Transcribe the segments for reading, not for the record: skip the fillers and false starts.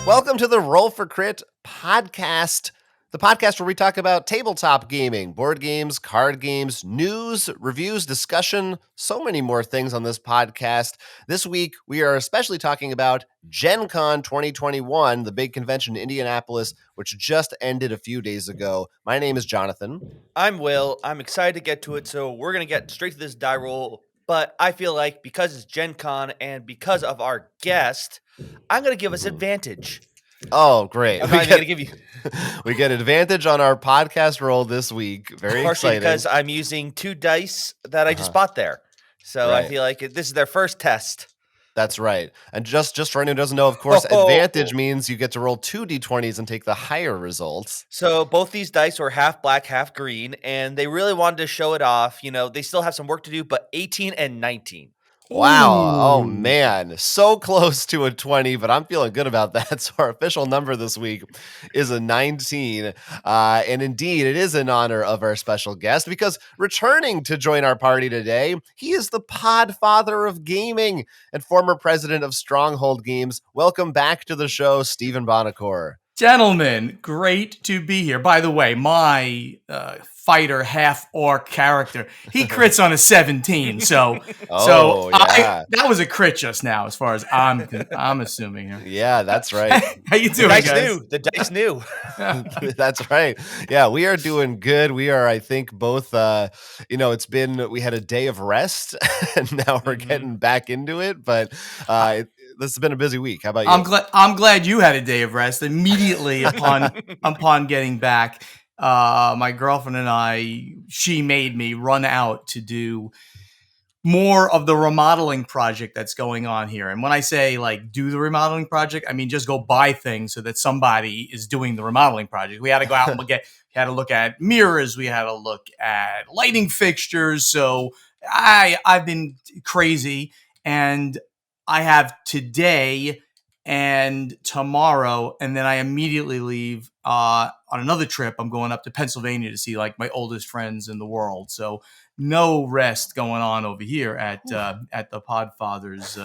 Welcome to the Roll for Crit podcast, the podcast where we talk about tabletop gaming, board games, card games, news, reviews, discussion, so many more things on this podcast. This week, we are especially talking about Gen Con 2021, the big convention in Indianapolis, which just ended a few days ago. My name is Jonathan. I'm Will. I'm excited to get to it, so we're going to get straight to this die roll. But I feel like because it's Gen Con and because of our guest, I'm going to give us advantage. Oh, great. I'm not even going to give you. We get advantage on our podcast roll this week. Very Partially exciting. because I'm using two dice that I just bought there. So Right. I feel like this is their first test. That's right. And just for anyone who doesn't know, of course, advantage means you get to roll 2 d20s and take the higher results. So both these dice were half black, half green, and they really wanted to show it off. You know, they still have some work to do, but 18 and 19. Wow. Oh, Ooh. man. So close to a 20, but I'm feeling good about that. So our official number this week is a 19. And indeed, it is in honor of our special guest because returning to join our party today, he is the podfather of gaming and former president of Stronghold Games. Welcome back to the show, Stephen Buonocore. Gentlemen, great to be here. By the way, my fighter half-orc character, he crits on a 17. So yeah. that was a crit just now, as far as I'm assuming here. Yeah, that's right. How you doing, guys? The dice knew. That's right. Yeah, we are doing good. We are, I think, both. We had a day of rest, and now we're getting back into it. But this has been a busy week. How about you? I'm glad you had a day of rest immediately upon getting back. My girlfriend and she made me run out to do more of the remodeling project that's going on here. And when I say like do the remodeling project, I mean just go buy things so that somebody is doing the remodeling project. We had to go out and had to look at mirrors. We had to look at lighting fixtures. So I've been crazy, and I have today and tomorrow, and then I immediately leave on another trip. I'm going up to Pennsylvania to see like my oldest friends in the world. So no rest going on over here at the Podfather's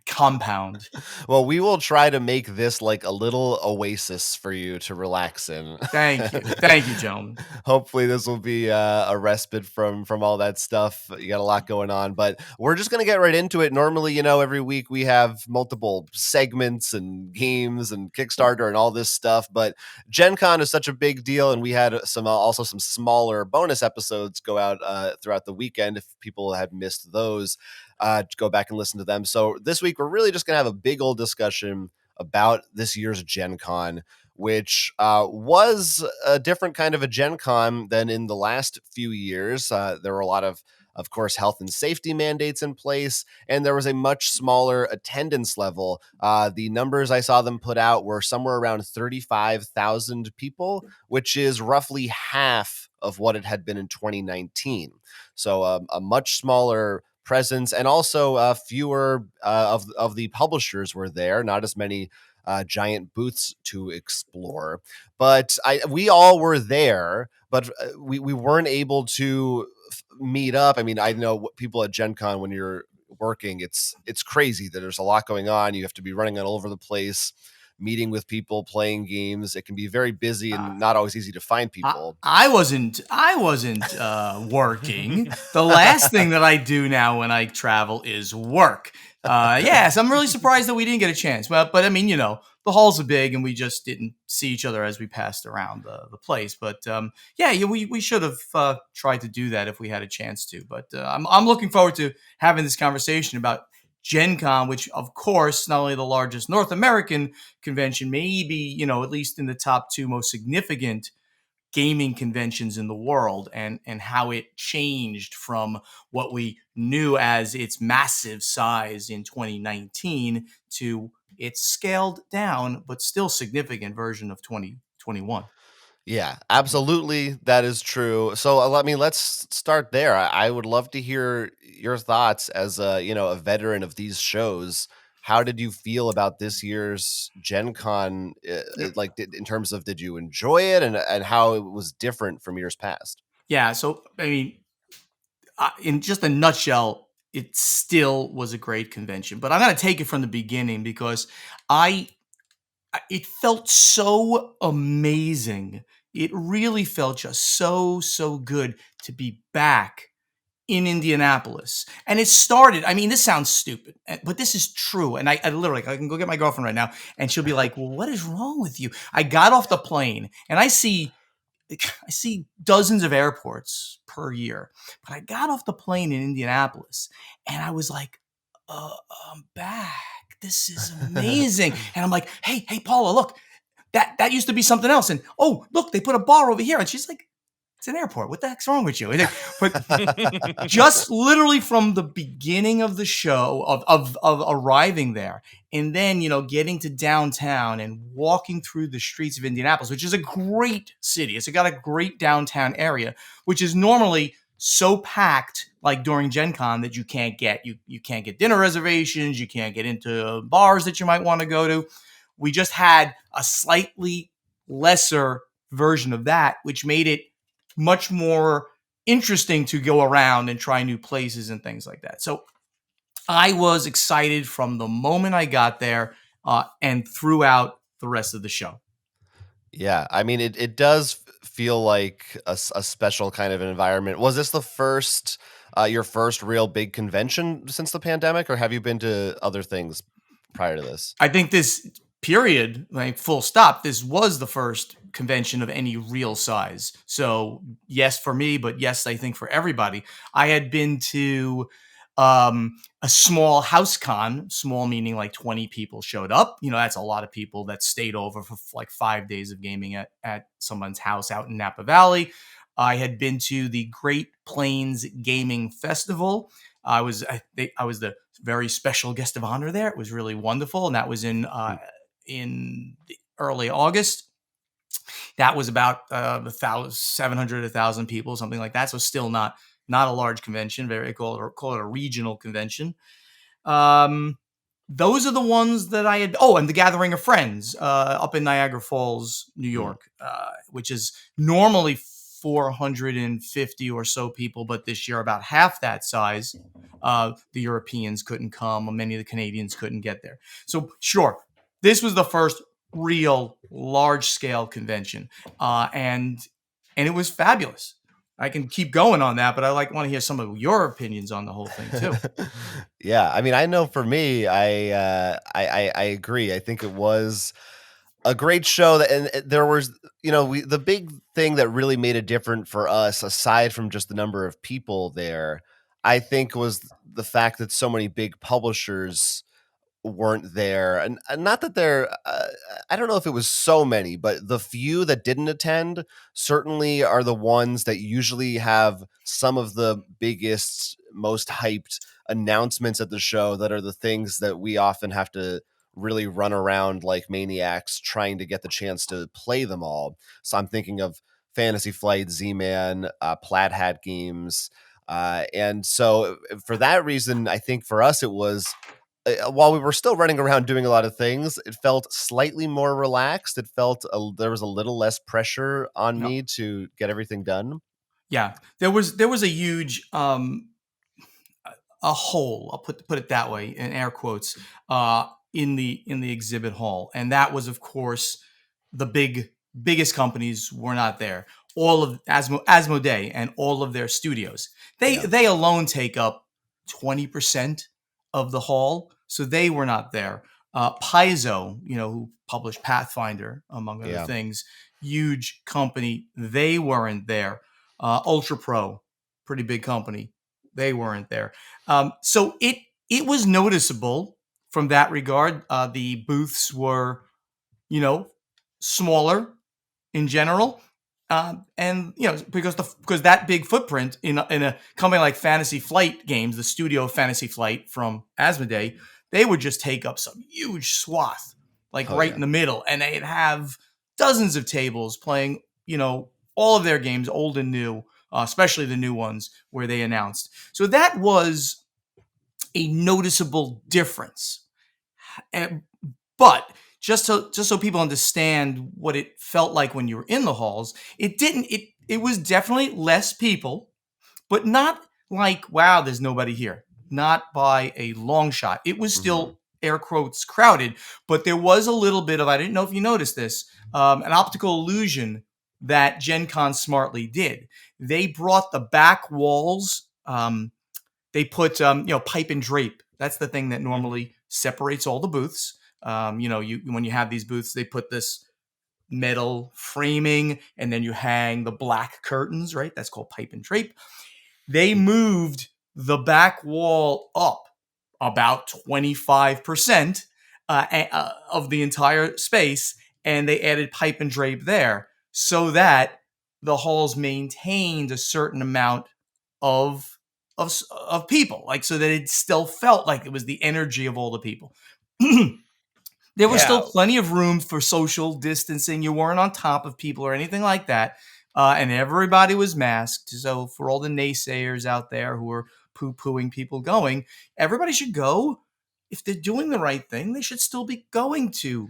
compound. Well, we will try to make this like a little oasis for you to relax in. Thank you, gentlemen. Hopefully, this will be a respite from all that stuff. You got a lot going on, but we're just gonna get right into it. Normally, every week we have multiple segments and games and Kickstarter and all this stuff, but Gen Con is such a big deal, and we had some smaller bonus episodes go out throughout the weekend. If people had missed those, go back and listen to them. So this week, we're really just going to have a big old discussion about this year's Gen Con, which was a different kind of a Gen Con than in the last few years. There were a lot of course, health and safety mandates in place, and there was a much smaller attendance level. The numbers I saw them put out were somewhere around 35,000 people, which is roughly half of what it had been in 2019. So a much smaller presence, and also fewer of the publishers were there, not as many giant booths to explore. But we all were there, but we weren't able to meet up. I mean, I know people at Gen Con, when you're working, it's crazy that there's a lot going on. You have to be running all over the place, meeting with people, playing games. It can be very busy and not always easy to find people. I wasn't working. The last thing that I do now when I travel is work. Yes, I'm really surprised that we didn't get a chance. But I mean, the halls are big, and we just didn't see each other as we passed around the place. But we should have tried to do that if we had a chance to. But I'm looking forward to having this conversation about Gen Con, which, of course, not only the largest North American convention, maybe, at least in the top 2 most significant gaming conventions in the world, and how it changed from what we knew as its massive size in 2019 to its scaled down but still significant version of 2021. Yeah, absolutely. That is true. So, let's start there. I would love to hear your thoughts as a veteran of these shows. How did you feel about this year's Gen Con? In terms of, did you enjoy it, and how it was different from years past? Yeah. So, I mean, in just a nutshell, it still was a great convention. But I'm going to take it from the beginning because I it felt so amazing. It really felt just so good to be back in Indianapolis. And it started, I mean, this sounds stupid, but this is true. And I literally, I can go get my girlfriend right now and she'll be like, well, what is wrong with you? I got off the plane and I see dozens of airports per year, but I got off the plane in Indianapolis and I was like, I'm back. This is amazing. And I'm like, hey, Paula, look, that used to be something else. And oh, look, they put a bar over here. And she's like, it's an airport. What the heck's wrong with you? But just literally from the beginning of the show of arriving there and then, getting to downtown and walking through the streets of Indianapolis, which is a great city. It's got a great downtown area, which is normally so packed like during Gen Con that you can't get dinner reservations. You can't get into bars that you might want to go to. We just had a slightly lesser version of that, which made it much more interesting to go around and try new places and things like that. So I was excited from the moment I got there and throughout the rest of the show. Yeah, I mean, it does feel like a special kind of an environment. Was this the first, your first real big convention since the pandemic, or have you been to other things prior to this? I think this period, like full stop, this was the first convention of any real size. So yes, for me, but yes, I think for everybody. I had been to a small house con, small meaning like 20 people showed up. That's a lot of people that stayed over for like 5 days of gaming at someone's house out in Napa Valley. I had been to the Great Plains Gaming Festival. I was the very special guest of honor there. It was really wonderful, and that was in early August. That was about 700, 1,000 people, something like that. So still not a large convention. Very call it a regional convention. Those are the ones that I had. Oh, and the Gathering of Friends up in Niagara Falls, New York, which is normally 450 or so people, but this year about half that size. The Europeans couldn't come. Many of the Canadians couldn't get there. So sure, this was the first real large-scale convention, and it was fabulous. I can keep going on that, but I want to hear some of your opinions on the whole thing too. Yeah, I mean, I know for me, I agree. I think it was a great show and there was, the big thing that really made it different for us, aside from just the number of people there, I think was the fact that so many big publishers weren't there, and not that I don't know if it was so many, but the few that didn't attend certainly are the ones that usually have some of the biggest, most hyped announcements at the show, that are the things that we often have to really run around like maniacs trying to get the chance to play them all. So I'm thinking of Fantasy Flight, Z-Man, Plaid Hat Games, and so for that reason, I think for us it was, while we were still running around doing a lot of things, it felt slightly more relaxed. It felt there was a little less pressure on me to get everything done. Yeah, there was a huge a hole. I'll put it that way in air quotes in the exhibit hall, and that was, of course, the biggest companies were not there. All of Asmodee and all of their studios, they alone take up 20% of the hall, so they were not there. Paizo, who published Pathfinder among other things, huge company, they weren't there. Ultra Pro, pretty big company, they weren't there. So it was noticeable from that regard. The booths were, smaller in general. And because that big footprint in a company like Fantasy Flight Games, the studio of Fantasy Flight from Asmodee, they would just take up some huge swath, in the middle, and they'd have dozens of tables playing, all of their games, old and new, especially the new ones where they announced. So that was a noticeable difference. But just so people understand what it felt like when you were in the halls, it was definitely less people, but not like, wow, there's nobody here. Not by a long shot. It was still air quotes crowded, but there was a little bit of, I didn't know if you noticed this, an optical illusion that Gen Con smartly did. They brought the back walls, they put, pipe and drape. That's the thing that normally separates all the booths. When you have these booths, they put this metal framing and then you hang the black curtains, right? That's called pipe and drape. They moved the back wall up about 25% of the entire space, and they added pipe and drape there so that the halls maintained a certain amount of people, like so that it still felt like it was the energy of all the people. There was still plenty of room for social distancing. You weren't on top of people or anything like that. And everybody was masked. So for all the naysayers out there who are poo-pooing people going, everybody should go. If they're doing the right thing, they should still be going to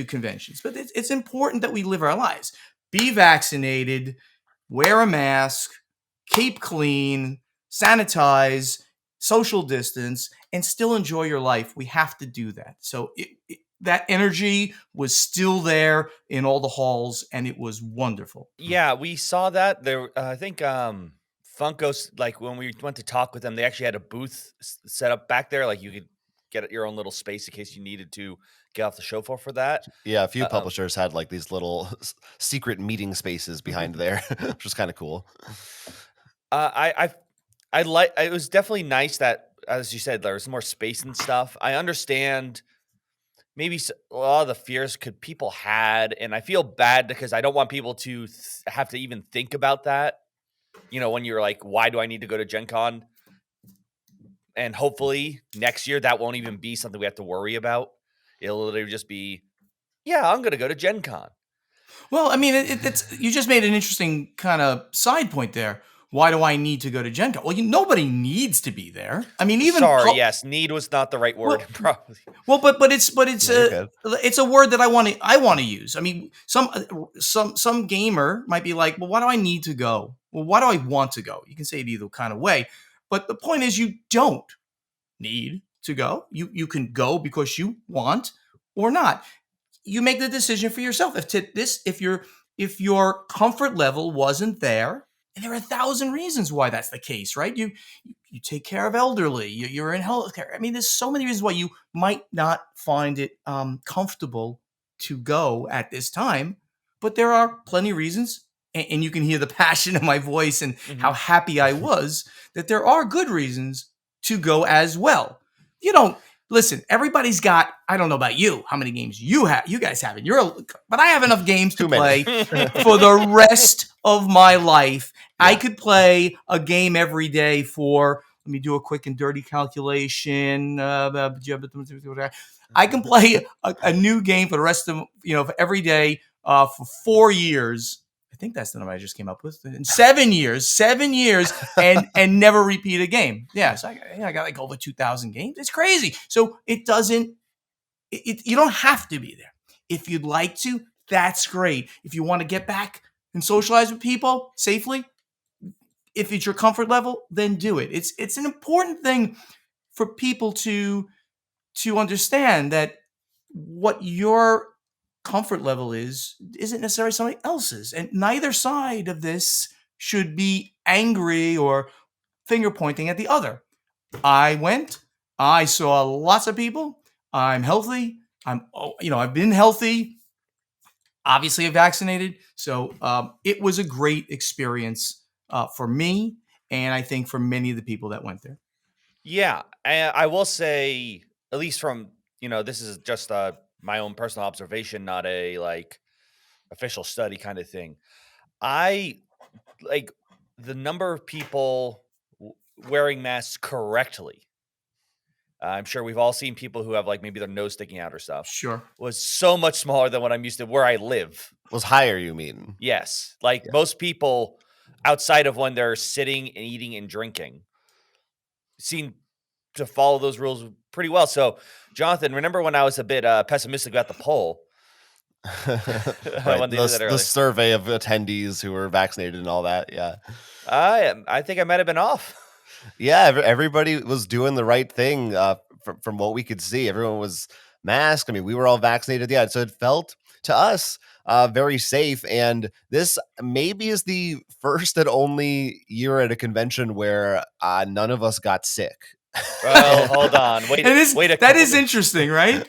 conventions. But it's important that we live our lives. Be vaccinated, wear a mask, keep clean, sanitize, social distance, and still enjoy your life. We have to do that. So that energy was still there in all the halls, and it was wonderful. Yeah, we saw that. There, I think Funko's, like when we went to talk with them, they actually had a booth set up back there. Like you could get your own little space in case you needed to get off the show floor for that. Yeah, a few publishers had like these little secret meeting spaces behind there, which was kind of cool. I like. It was definitely nice that, as you said, there was more space and stuff. I understand maybe a lot of the fears people had, and I feel bad because I don't want people to have to even think about that. When you're like, why do I need to go to Gen Con? And hopefully next year that won't even be something we have to worry about. It'll literally just be, yeah, I'm going to go to Gen Con. Well, I mean, it's you just made an interesting kind of side point there. Why do I need to go to Gen Con? Well, nobody needs to be there. I mean, even yes, need was not the right word. Probably. Well, but it's a word that I want to use. I mean, some gamer might be like, well, why do I need to go? Well, why do I want to go? You can say it either kind of way, but the point is, you don't need to go. You can go because you want or not. You make the decision for yourself. If your comfort level wasn't there, and there are 1,000 reasons why that's the case, right? You take care of elderly. You're in healthcare. I mean, there's so many reasons why you might not find it comfortable to go at this time, but there are plenty of reasons, and you can hear the passion in my voice and how happy I was that there are good reasons to go as well. Listen, everybody's got, I don't know about you, how many games you guys have. But I have enough games to play for the rest of my life. Yeah. I could play a game every day for, let me do a quick and dirty calculation. I can play a new game for the rest of, for every day for 4 years. I think that's the number I just came up with. 7 years, and never repeat a game. Yeah, so I got like over 2,000 games. It's crazy. So you don't have to be there. If you'd like to, that's great. If you want to get back and socialize with people safely, if it's your comfort level, then do it. It's an important thing for people to understand that what your comfort level isn't necessarily somebody else's, and neither side of this should be angry or finger pointing at the other. I saw lots of people. I'm healthy. I've been healthy. Obviously, I'm vaccinated. So it was a great experience for me, and I think for many of the people that went there. Yeah, I will say, at least from this is just my own personal observation, not a official study kind of thing. I like the number of people wearing masks correctly. I'm sure we've all seen people who have maybe their nose sticking out or stuff. Sure. Was so much smaller than what I'm used to where I live. Was higher, you mean? Yes. Most people outside of when they're sitting and eating and drinking seem to follow those rules pretty well. So, Jonathan, remember when I was a bit pessimistic about the poll? Right. The survey of attendees who were vaccinated and all that. Yeah. I think I might have been off. Yeah, everybody was doing the right thing from what we could see, everyone was masked. I mean, we were all vaccinated. Yeah, so it felt to us very safe. And this maybe is the first and only year at a convention where none of us got sick. Well, hold on. Wait a That couple is days. interesting, right?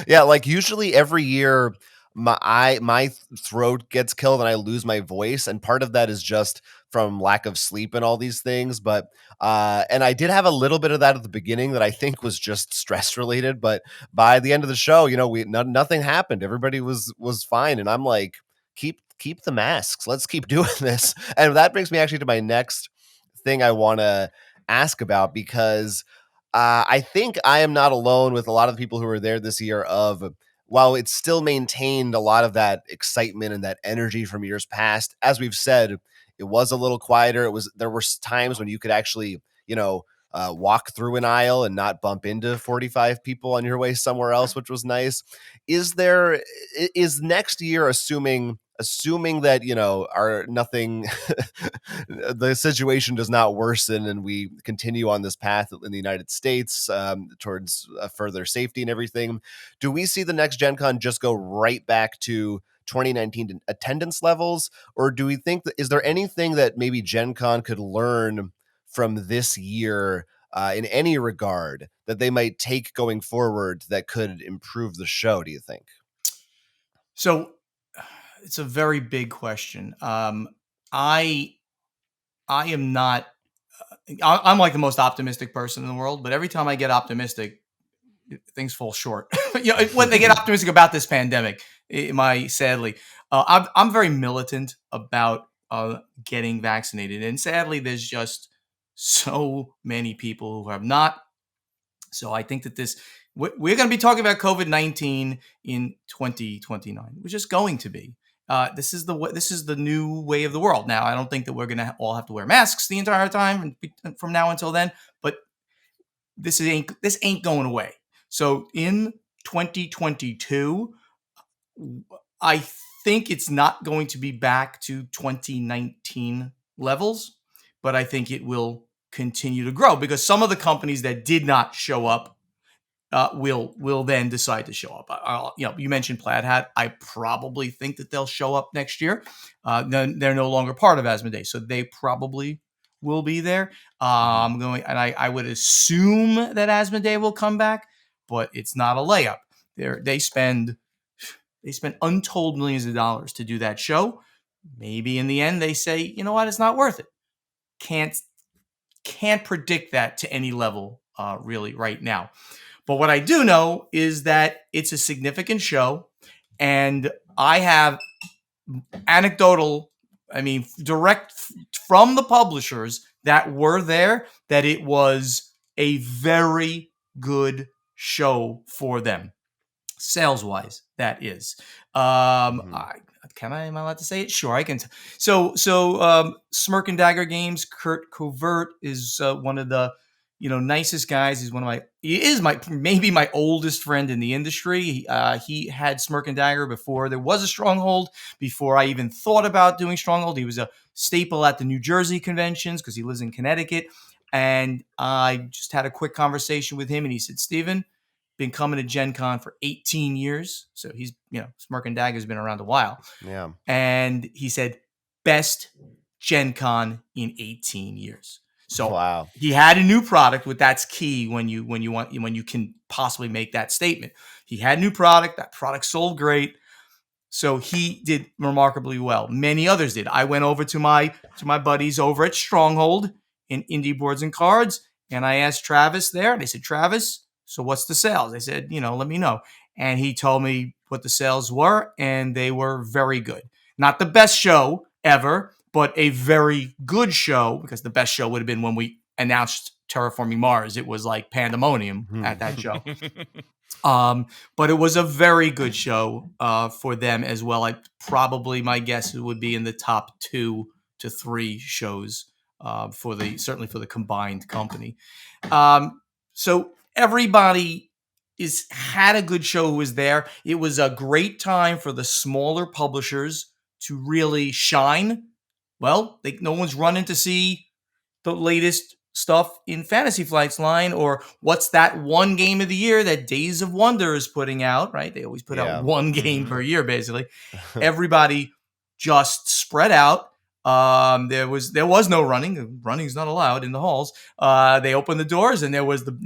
Yeah, like usually every year my throat gets killed and I lose my voice, and part of that is just from lack of sleep and all these things. But and I did have a little bit of that at the beginning that I think was just stress related. But by the end of the show, nothing happened. Everybody was fine, and I'm like, keep the masks. Let's keep doing this. And that brings me actually to my next thing I want to ask about, because I think I am not alone with a lot of the people who were there this year of, while it still maintained a lot of that excitement and that energy from years past, as we've said, it was a little quieter. There were times when you could actually, walk through an aisle and not bump into 45 people on your way somewhere else, which was nice. Is next year, assuming that, our nothing, the situation does not worsen and we continue on this path in the United States towards further safety and everything, do we see the next Gen Con just go right back to 2019 attendance levels? Or do we think is there anything that maybe Gen Con could learn from this year in any regard that they might take going forward that could improve the show, do you think? So it's a very big question. I am not. I'm like the most optimistic person in the world, but every time I get optimistic, things fall short. When they get optimistic about this pandemic, sadly, I'm very militant about getting vaccinated, and sadly, there's just so many people who have not. So I think that we're going to be talking about COVID-19 in 2029. We're just going to be. This is the new way of the world. Now, I don't think that we're going to all have to wear masks the entire time and from now until then, but this ain't going away. So in 2022, I think it's not going to be back to 2019 levels, but I think it will continue to grow because some of the companies that did not show up will then decide to show up. You mentioned Plaid Hat. I probably think that they'll show up next year. They're no longer part of Asmodee, so they probably will be there. I would assume that Asmodee will come back, but it's not a layup. They spend untold millions of dollars to do that show. Maybe in the end they say, you know what, it's not worth it. Can't predict that to any level really right now. But what I do know is that it's a significant show, and I have direct from the publishers that were there, that it was a very good show for them. Sales-wise, that is. Am I allowed to say it? Sure, I can. So Smirk and Dagger Games, Kurt Covert is one of the nicest guys. He is maybe my oldest friend in the industry. He had Smirk and Dagger before there was a Stronghold, before I even thought about doing Stronghold. He was a staple at the New Jersey conventions because he lives in Connecticut. And I just had a quick conversation with him, and he said, Steven, been coming to Gen Con for 18 years. So he's, Smirk and Dagger's been around a while. Yeah. And he said, best Gen Con in 18 years. So wow. He had a new product, that's key when you can possibly make that statement. He had a new product. That product sold great. So he did remarkably well. Many others did. I went over to my buddies over at Stronghold in Indie Boards and Cards, and I asked Travis there, and they said, Travis, so what's the sales? I said, let me know. And he told me what the sales were, and they were very good. Not the best show ever, but a very good show, because the best show would have been when we announced Terraforming Mars. It was like pandemonium at that show. But it was a very good show for them as well. My guess would be in the top 2 to 3 shows certainly for the combined company. So everybody had a good show who was there. It was a great time for the smaller publishers to really shine. Well, no one's running to see the latest stuff in Fantasy Flight's line, or what's that one game of the year that Days of Wonder is putting out, right? They always put out Yeah. one game per year, basically. Everybody just spread out. There was no running. Running's not allowed in the halls. They opened the doors, and there was the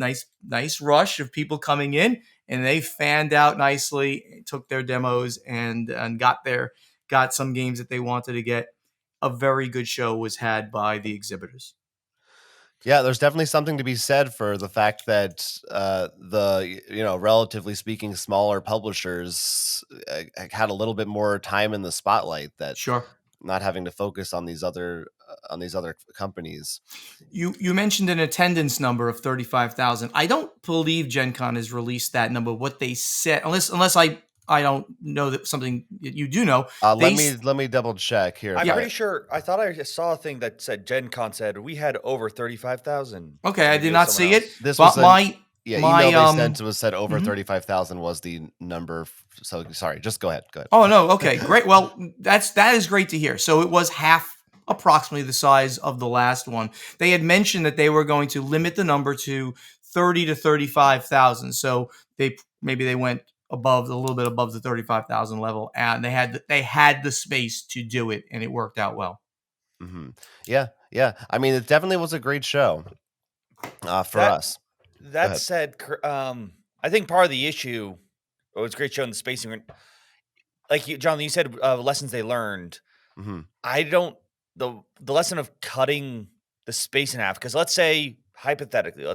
nice rush of people coming in, and they fanned out nicely, took their demos, and got some games that they wanted to get. A very good show was had by the exhibitors. Yeah, there's definitely something to be said for the fact that relatively speaking, smaller publishers had a little bit more time in the spotlight, that Sure. not having to focus on these other companies. You mentioned an attendance number of 35,000. I don't believe Gen Con has released that number. What they said, unless I don't know that something that you do know. Let me double check here. I'm pretty sure. I thought I saw a thing that said Gen Con said we had over 35,000. Okay, I did not see it. This but was email they sent was said over 35,000 was the number. So sorry, just go ahead. Oh no, okay, great. Well, that is great to hear. So it was approximately the size of the last one. They had mentioned that they were going to limit the number to 30 to 35,000. So they went a little bit above the 35,000 level, and they had the space to do it, and it worked out well. Mm-hmm. Yeah. I mean, it definitely was a great show for us. That said, I think part of the issue, it's a great show in the spacing. Like Jonathan, you said, lessons they learned. Mm-hmm. I don't the lesson of cutting the space in half, because let's say hypothetically,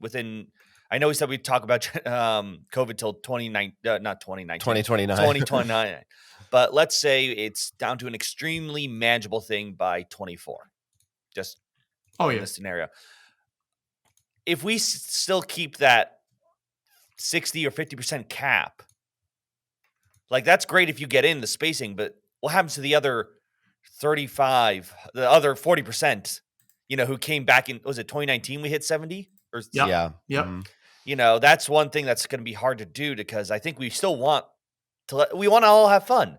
within. I know we said we'd talk about COVID till 2029. But let's say it's down to an extremely manageable thing by 24. Just in this scenario. If we still keep that 60 or 50% cap, like that's great if you get in the spacing, but what happens to the other 35, the other 40%, who came back in, was it 2019 we hit 70? Yeah. Mm-hmm. That's one thing that's going to be hard to do, because I think we still want to all have fun.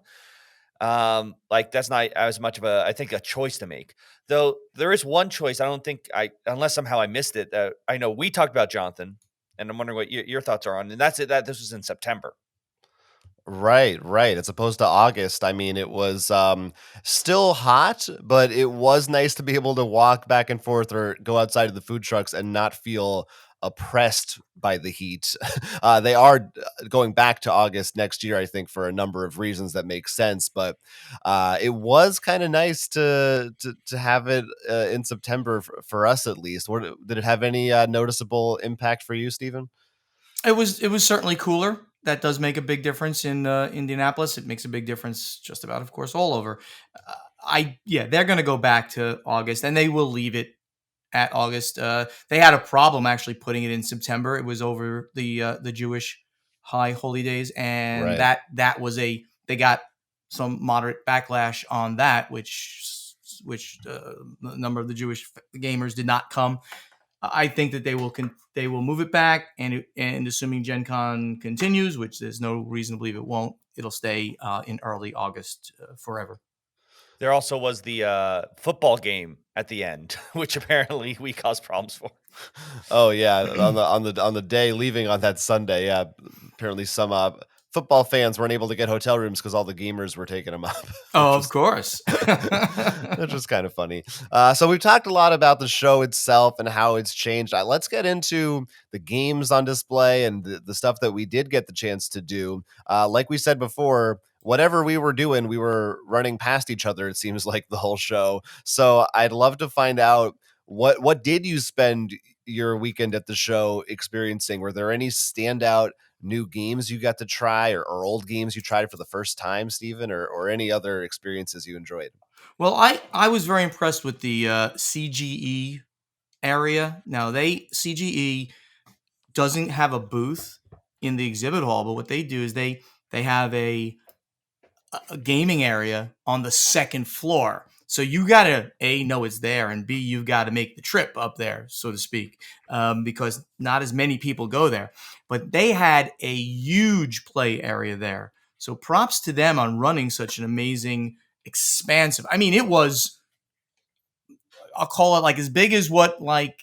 That's not as much of a choice to make. Though there is one choice I don't think unless somehow I missed it, I know we talked about, Jonathan, and I'm wondering what your thoughts are on, and that's it, that this was in September. Right. As opposed to August. I mean, it was still hot, but it was nice to be able to walk back and forth or go outside of the food trucks and not feel oppressed by the heat. They are going back to August next year, I think, for a number of reasons that make sense. But it was kind of nice to have it in September for us, at least. Did it have any noticeable impact for you, Stephen? It was certainly cooler. That does make a big difference in Indianapolis. It makes a big difference just about, of course, all over. They're going to go back to August, and they will leave it at August. They had a problem actually putting it in September. It was over the Jewish high holy days, and right. that was they got some moderate backlash on that, which a number of the Jewish gamers did not come. I think that they will move it back, and assuming Gen Con continues, which there's no reason to believe it won't, it'll stay in early August forever. There also was the football game at the end, which apparently we caused problems for. Oh yeah, on the day leaving on that Sunday, yeah, apparently some football fans weren't able to get hotel rooms because all the gamers were taking them up. Oh, of course. Which was kind of funny. So we've talked a lot about the show itself and how it's changed. Let's get into the games on display and the stuff that we did get the chance to do. Like we said before, whatever we were doing, we were running past each other, it seems like, the whole show. So I'd love to find out, what did you spend your weekend at the show experiencing? Were there any standout new games you got to try, or old games you tried for the first time, Stephen, or any other experiences you enjoyed? Well, I was very impressed with the CGE area. Now, CGE doesn't have a booth in the exhibit hall, but what they do is they have a gaming area on the second floor. So you got to A, know it's there, and B, you've got to make the trip up there, so to speak, because not as many people go there. But they had a huge play area there. So props to them on running such an amazing, expansive. I mean, it was I'll call it like as big as what like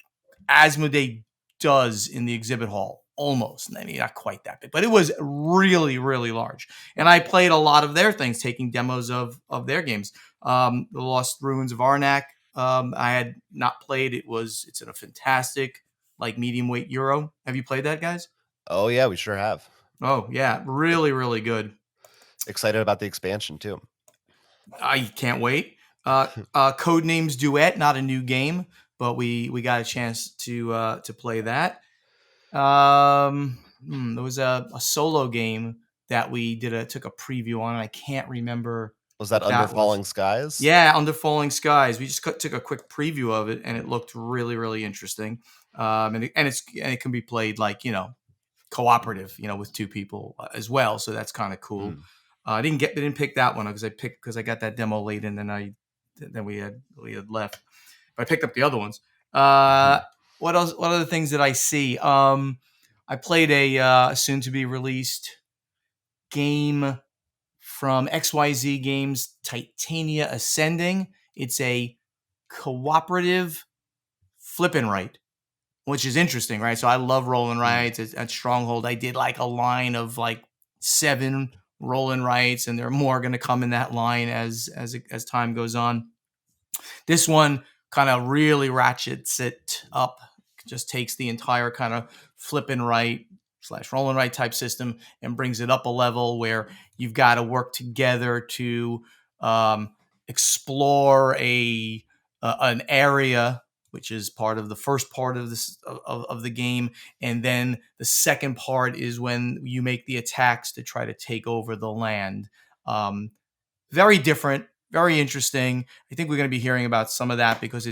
Asmodee does in the exhibit hall. Almost. I mean, not quite that big, but it was really, really large. And I played a lot of their things, taking demos of their games. The Lost Ruins of Arnak. I had not played. It's in a fantastic like medium weight Euro. Have you played that, guys? Oh yeah, we sure have. Oh yeah, really, really good. Excited about the expansion too. I can't wait. Codenames Duet, not a new game, but we got a chance to play that. There was a solo game that we took a preview on. And I can't remember Was that what Under that was. Falling Skies? Yeah, Under Falling Skies. We just took a quick preview of it, and it looked really, really interesting. And it can be played like cooperative, with two people as well. So that's kind of cool. Mm. I didn't pick that one because I got that demo late, and then we had left. But I picked up the other ones. What else? What other things did I see? I played a soon to be released game from XYZ Games, Titania Ascending. It's a cooperative flip and write, which is interesting, right? So I love roll and writes at Stronghold. I did like a line of like 7 roll and writes, and there are more going to come in that line as time goes on. This one kind of really ratchets it up, just takes the entire kind of flip and write / roll and write type system and brings it up a level where you've got to work together to explore an area, which is part of the first part of this of the game, and then the second part is when you make the attacks to try to take over the land. Very different, very interesting. I think we're going to be hearing about some of that because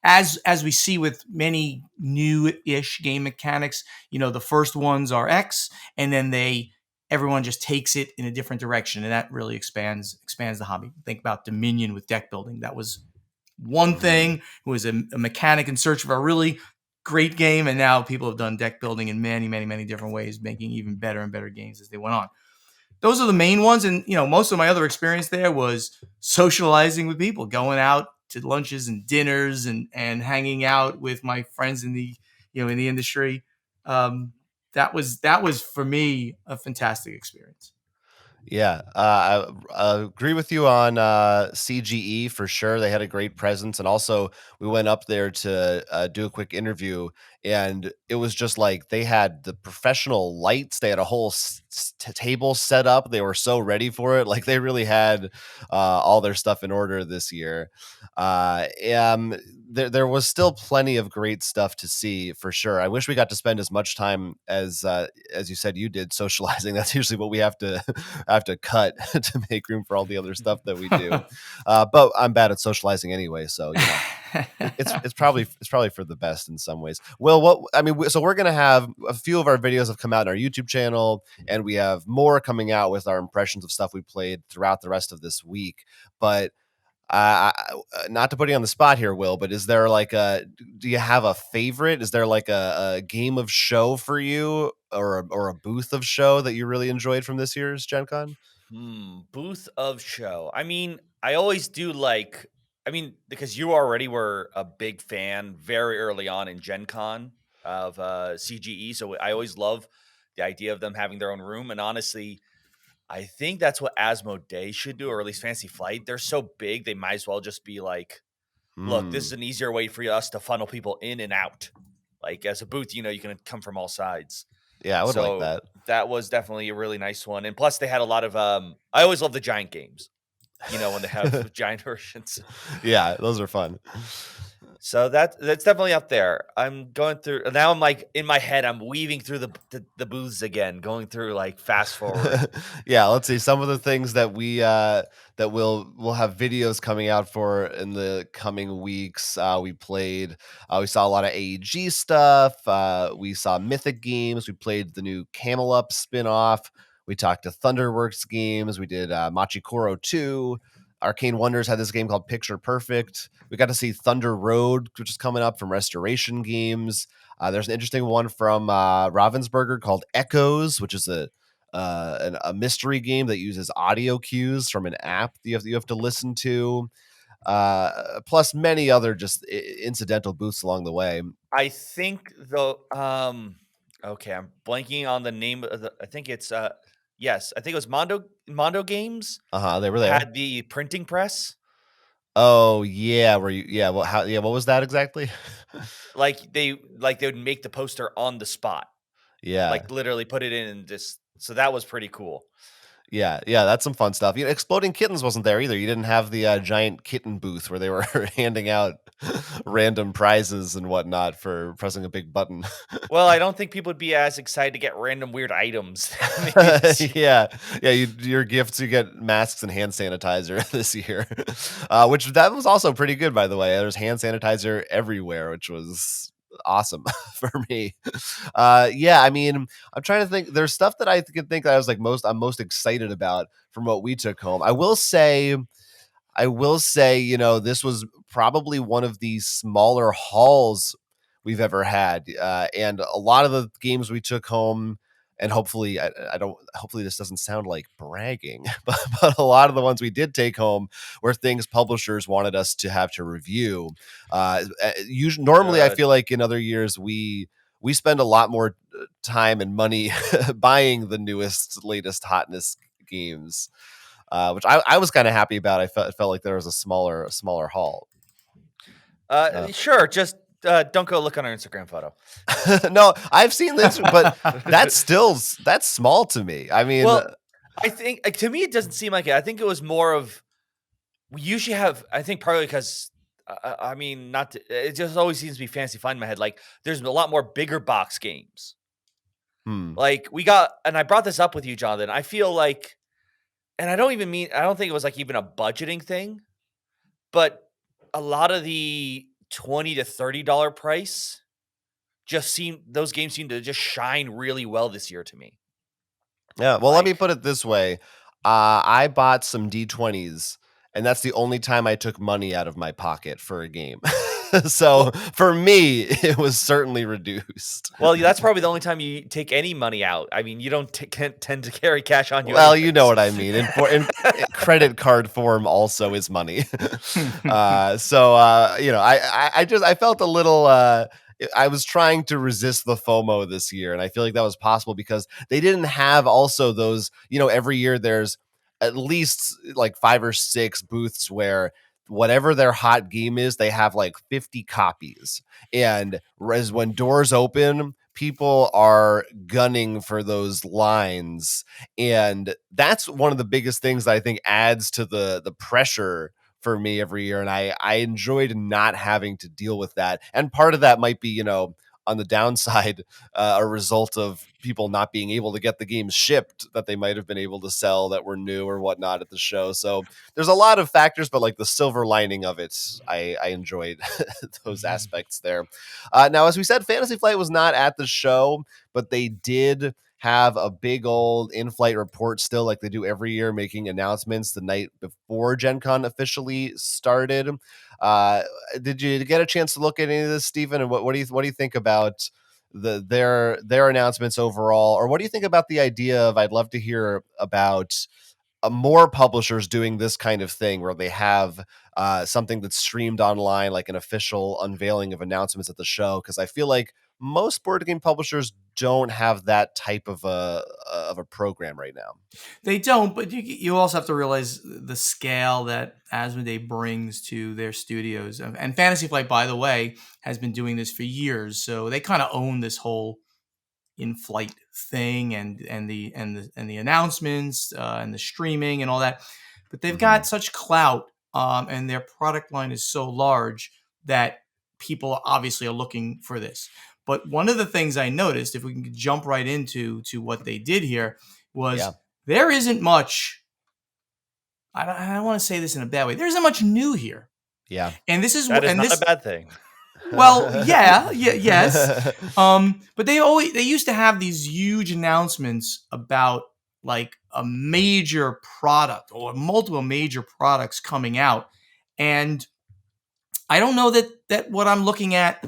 as we see with many new-ish game mechanics, the first ones are X, and then everyone just takes it in a different direction, and that really expands the hobby. Think about Dominion with deck building. That was one thing. It was a mechanic in search of a really great game, and now people have done deck building in many, many, many different ways, making even better and better games as they went on. Those are the main ones, and most of my other experience there was socializing with people, going out to lunches and dinners, and hanging out with my friends in the in the industry. That was for me a fantastic experience. Yeah, I agree with you on CGE for sure. They had a great presence, and also we went up there to do a quick interview, and it was just like they had the professional lights. They had a whole table set up. They were so ready for it. Like they really had all their stuff in order this year. There was still plenty of great stuff to see for sure. I wish we got to spend as much time as you said you did socializing. That's usually what we have to have to cut to make room for all the other stuff that we do. But I'm bad at socializing anyway, so it's probably for the best in some ways. Well, so we're gonna have a few of our videos have come out on our YouTube channel, and we have more coming out with our impressions of stuff we played throughout the rest of this week. But not to put you on the spot here, Will, but is there do you have a favorite? Is there like a game of show for you, or a booth of show that you really enjoyed from this year's Gen Con? Booth of show. I mean, I always do because you already were a big fan very early on in Gen Con of CGE. So I always love the idea of them having their own room. And honestly, I think that's what Asmodee should do, or at least Fantasy Flight. They're so big, they might as well just be like, look, this is an easier way for us to funnel people in and out. Like as a booth, you can come from all sides. Yeah, I would like that. That was definitely a really nice one. And plus they had a lot of I always love the giant games, when they have giant versions. Yeah, those are fun. So that's definitely up there. I'm going through now. I'm like in my head. I'm weaving through the booths again, going through like fast forward. Yeah, let's see some of the things that we'll have videos coming out for in the coming weeks. We played. We saw a lot of AEG stuff. We saw Mythic games. We played the new Camel Up spinoff. We talked to Thunderworks games. We did Machikoro 2. Arcane Wonders had this game called Picture Perfect. We got to see Thunder Road, which is coming up from Restoration Games. There's an interesting one from Ravensburger called Echoes, which is a mystery game that uses audio cues from an app that you have to listen to. plus many other just incidental booths along the way. I think though. Okay, I'm blanking on the name of the. I think it's yes, I think it was Mondo Games They were there. had the printing press. Oh yeah, were you? Yeah, well, how? Yeah, what was that exactly? Like they would make the poster on the spot, Yeah, like literally put it in and just. So that was pretty cool. yeah, that's some fun stuff. Exploding Kittens wasn't there either. You didn't have the giant kitten booth where they were handing out random prizes and whatnot for pressing a big button. Well, I don't think people would be as excited to get random weird items. Maybe this year. Yeah, yeah. Your gifts, you get masks and hand sanitizer this year, which that was also pretty good, by the way. There's hand sanitizer everywhere, which was awesome for me. Yeah, I mean, I'm trying to think. There's stuff that I can think that I was like I'm most excited about from what we took home. I will say, this was probably one of the smaller hauls we've ever had, and a lot of the games we took home, and hopefully, I don't. Hopefully, this doesn't sound like bragging, but a lot of the ones we did take home were things publishers wanted us to have to review. Normally, I Good. feel like in other years we spend a lot more time and money buying the newest, latest hotness games, which I was kind of happy about. It felt like there was a smaller haul. Sure. Just don't go look on our Instagram photo. No, I've seen this, but that's small to me. I mean, Well, I think to me it doesn't seem like it. I think it was more of we usually have. I think partly because I mean, not to, it just always seems to be fancy fun in my head. Like there's a lot more bigger box games. hmm, Like we got, and I brought this up with you, Jonathan. I feel like, and I don't think it was like even a budgeting thing, but a lot of the $20 to $30 price those games seem to just shine really well this year to me. yeah. Well, let me Like, put it this way: I bought some D20s, and that's the only time I took money out of my pocket for a game. So well, for me, it was certainly reduced. that's probably the only time you take any money out. I mean, you don't can't tend to carry cash on you Well, you know anyways. what I mean. In credit card form also is money. I felt a little. I was trying to resist the FOMO this year, and I feel like that was possible because they didn't have also those. Every year there's at least like 5 or 6 booths where whatever their hot game is, they have like 50 copies, and as when doors open, people are gunning for those lines, and that's one of the biggest things that I think adds to the pressure for me every year, and I enjoyed not having to deal with that. And part of that might be, on the downside, a result of people not being able to get the games shipped that they might have been able to sell that were new or whatnot at the show. So there's a lot of factors, but like the silver lining of it, I enjoyed those aspects there. Now, as we said, Fantasy Flight was not at the show, but they did have a big old in-flight report still, like they do every year, making announcements the night before Gen Con officially started. Uh, did you get a chance to look at any of this, Stephen? And what do you think about their announcements overall, or what do you think about the idea of? I'd love to hear about more publishers doing this kind of thing where they have something that's streamed online, like an official unveiling of announcements at the show. Because I feel like most board game publishers don't have that type of a program right now. They don't, but you also have to realize the scale that Asmodee brings to their studios. And Fantasy Flight, by the way, has been doing this for years, so they kind of own this whole in-flight thing and the announcements and the streaming and all that. But they've got such clout, and their product line is so large that people obviously are looking for this. But one of the things I noticed, if we can jump right into what they did here, was Yeah. there isn't much. I don't want to say this in a bad way. There isn't much new here, Yeah. and this is that is and not this. a bad thing. Well, yes. But they used to have these huge announcements about like a major product or multiple major products coming out, and I don't know that what I'm looking at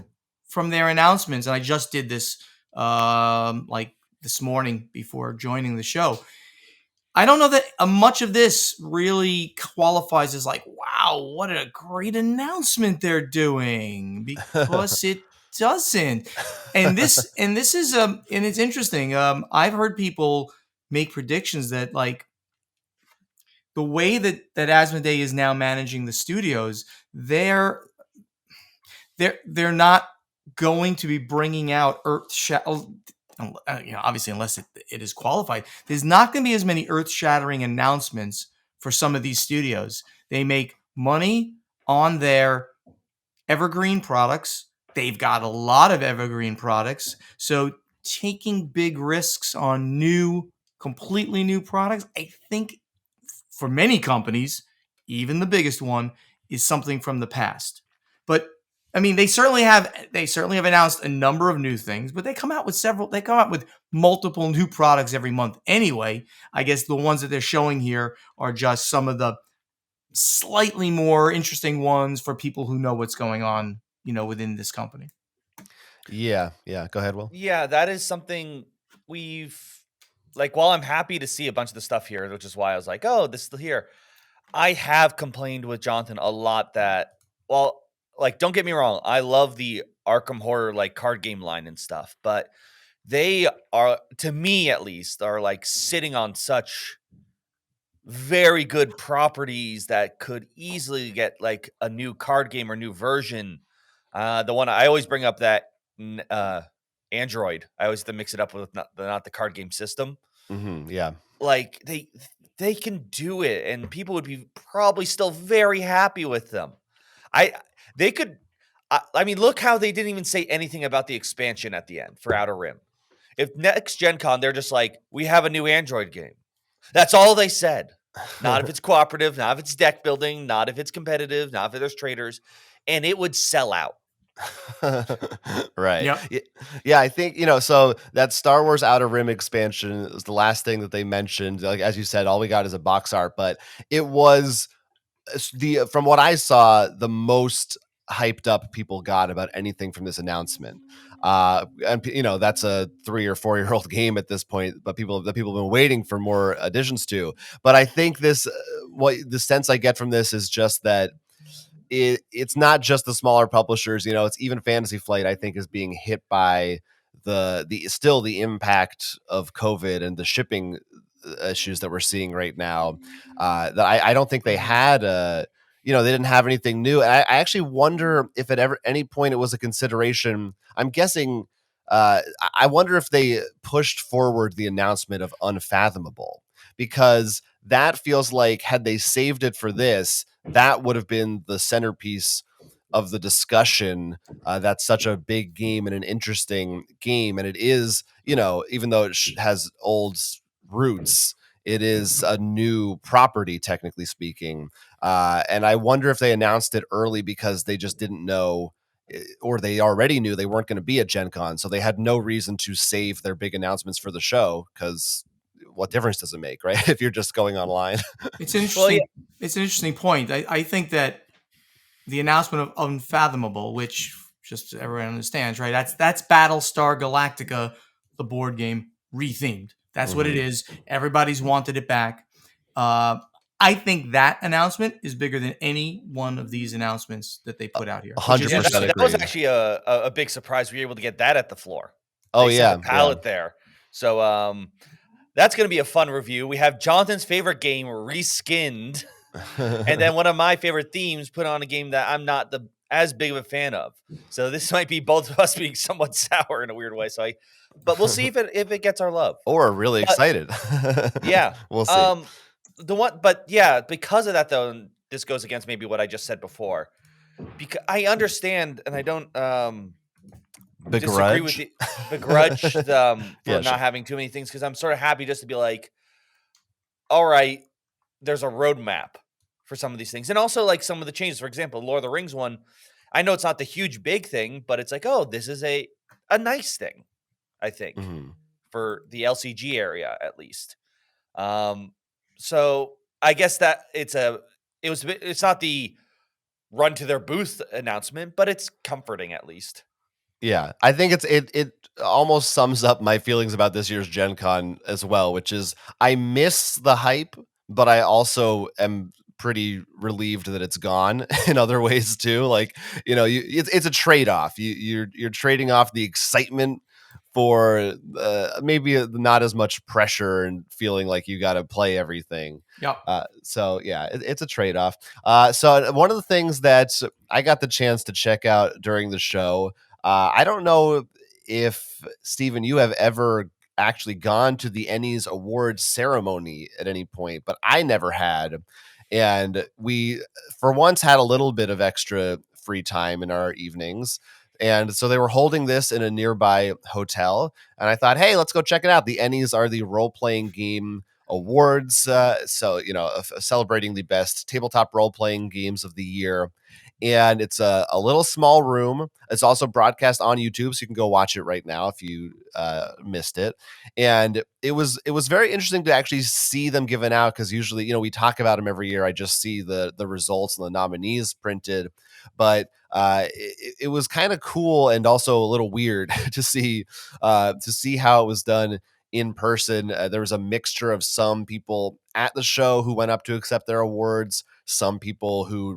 from their announcements, and I just did this like this morning before joining the show. I don't know that much of this really qualifies as like, wow, wow, what a great announcement they're doing, because it doesn't. And this is and it's interesting. I've heard people make predictions that, like, the way that Asmodee is now managing the studios, they're not going to be bringing out obviously, unless it is qualified, there's not going to be as many earth-shattering announcements for some of these studios. They make money on their evergreen products. They've got a lot of evergreen products. So taking big risks on completely new products, I think for many companies, even the biggest one, is something from the past. But I mean, they certainly have announced a number of new things, but they come out with multiple new products every month anyway. I guess the ones that they're showing here are just some of the slightly more interesting ones for people who know what's going on, within this company. Yeah. Go ahead, Will. Yeah, that is something while I'm happy to see a bunch of the stuff here, which is why I was like, oh, this is here. I have complained with Jonathan a lot that, well, don't get me wrong, I love the Arkham Horror card game line and stuff, but they are, to me at least, are sitting on such very good properties that could easily get a new card game or new version. The one I always bring up, that Android, I always have to mix it up with not the card game system. Yeah. They can do it, and people would be probably still very happy with them. They could. I mean, look how they didn't even say anything about the expansion at the end for Outer Rim. If next Gen Con, they're just like, we have a new Android game. That's all they said. Not if it's cooperative, not if it's deck building, not if it's competitive, not if there's traders, and it would sell out. Right. Yep. Yeah, I think, so that Star Wars Outer Rim expansion was the last thing that they mentioned. Like, as you said, all we got is a box art, but it was from what I saw, the most hyped up people got about anything from this announcement. And that's a 3 or 4 year old game at this point, but people have been waiting for more additions to. But I think what the sense I get from this is just that it's not just the smaller publishers. It's even Fantasy Flight, I think, is being hit by the impact of COVID and the shipping issues that we're seeing right now. That I don't think they had they didn't have anything new. And I actually wonder if at any point it was a consideration. I'm guessing. I wonder if they pushed forward the announcement of Unfathomable, because that feels like, had they saved it for this, that would have been the centerpiece of the discussion. That's such a big game and an interesting game. And it is, even though it has old roots, it is a new property, technically speaking. And I wonder if they announced it early because they just didn't know, or they already knew they weren't going to be at Gen Con. So they had no reason to save their big announcements for the show, because what difference does it make, right? If you're just going online. It's an interesting. It's an interesting point. I think that the announcement of Unfathomable, which just so everyone understands, right? That's Battlestar Galactica, the board game rethemed. That's what it is. Everybody's wanted it back. I think that announcement is bigger than any one of these announcements that they put out here. 100% that was actually a big surprise. We were able to get that at the floor. Oh, they yeah. The palette there. So that's going to be a fun review. We have Jonathan's favorite game reskinned. And then one of my favorite themes put on a game that I'm not as big of a fan of. So this might be both of us being somewhat sour in a weird way. But we'll see if it gets our love. Or really excited. Yeah. We'll see. Because of that though, and this goes against maybe what I just said before. Because I understand, and I don't disagree with the begrudge for not having too many things, because I'm sort of happy just to be like, all right, there's a roadmap for some of these things. And also some of the changes. For example, Lord of the Rings one, I know it's not the huge big thing, but it's like, oh, this is a nice thing, I think, for the LCG area at least. So I guess that it's not the run to their booth announcement, but it's comforting at least. Yeah, I think it almost sums up my feelings about this year's Gen Con as well, which is I miss the hype, but I also am pretty relieved that it's gone in other ways too. Like, it's a trade-off. You're trading off the excitement for maybe not as much pressure and feeling like you got to play everything. Yep. So yeah, it's a trade-off. So one of the things that I got the chance to check out during the show, I don't know if Stephen, you have ever actually gone to the Ennie's awards ceremony at any point, but I never had. And we, for once, had a little bit of extra free time in our evenings. And so they were holding this in a nearby hotel. And I thought, hey, let's go check it out. The Ennies are the role playing game awards. Celebrating the best tabletop role playing games of the year. And it's a little small room. It's also broadcast on YouTube, so you can go watch it right now if you missed it. And it was very interesting to actually see them given out, because usually, we talk about them every year. I just see the results and the nominees printed, but it was kind of cool and also a little weird to see how it was done in person. There was a mixture of some people at the show who went up to accept their awards, some people who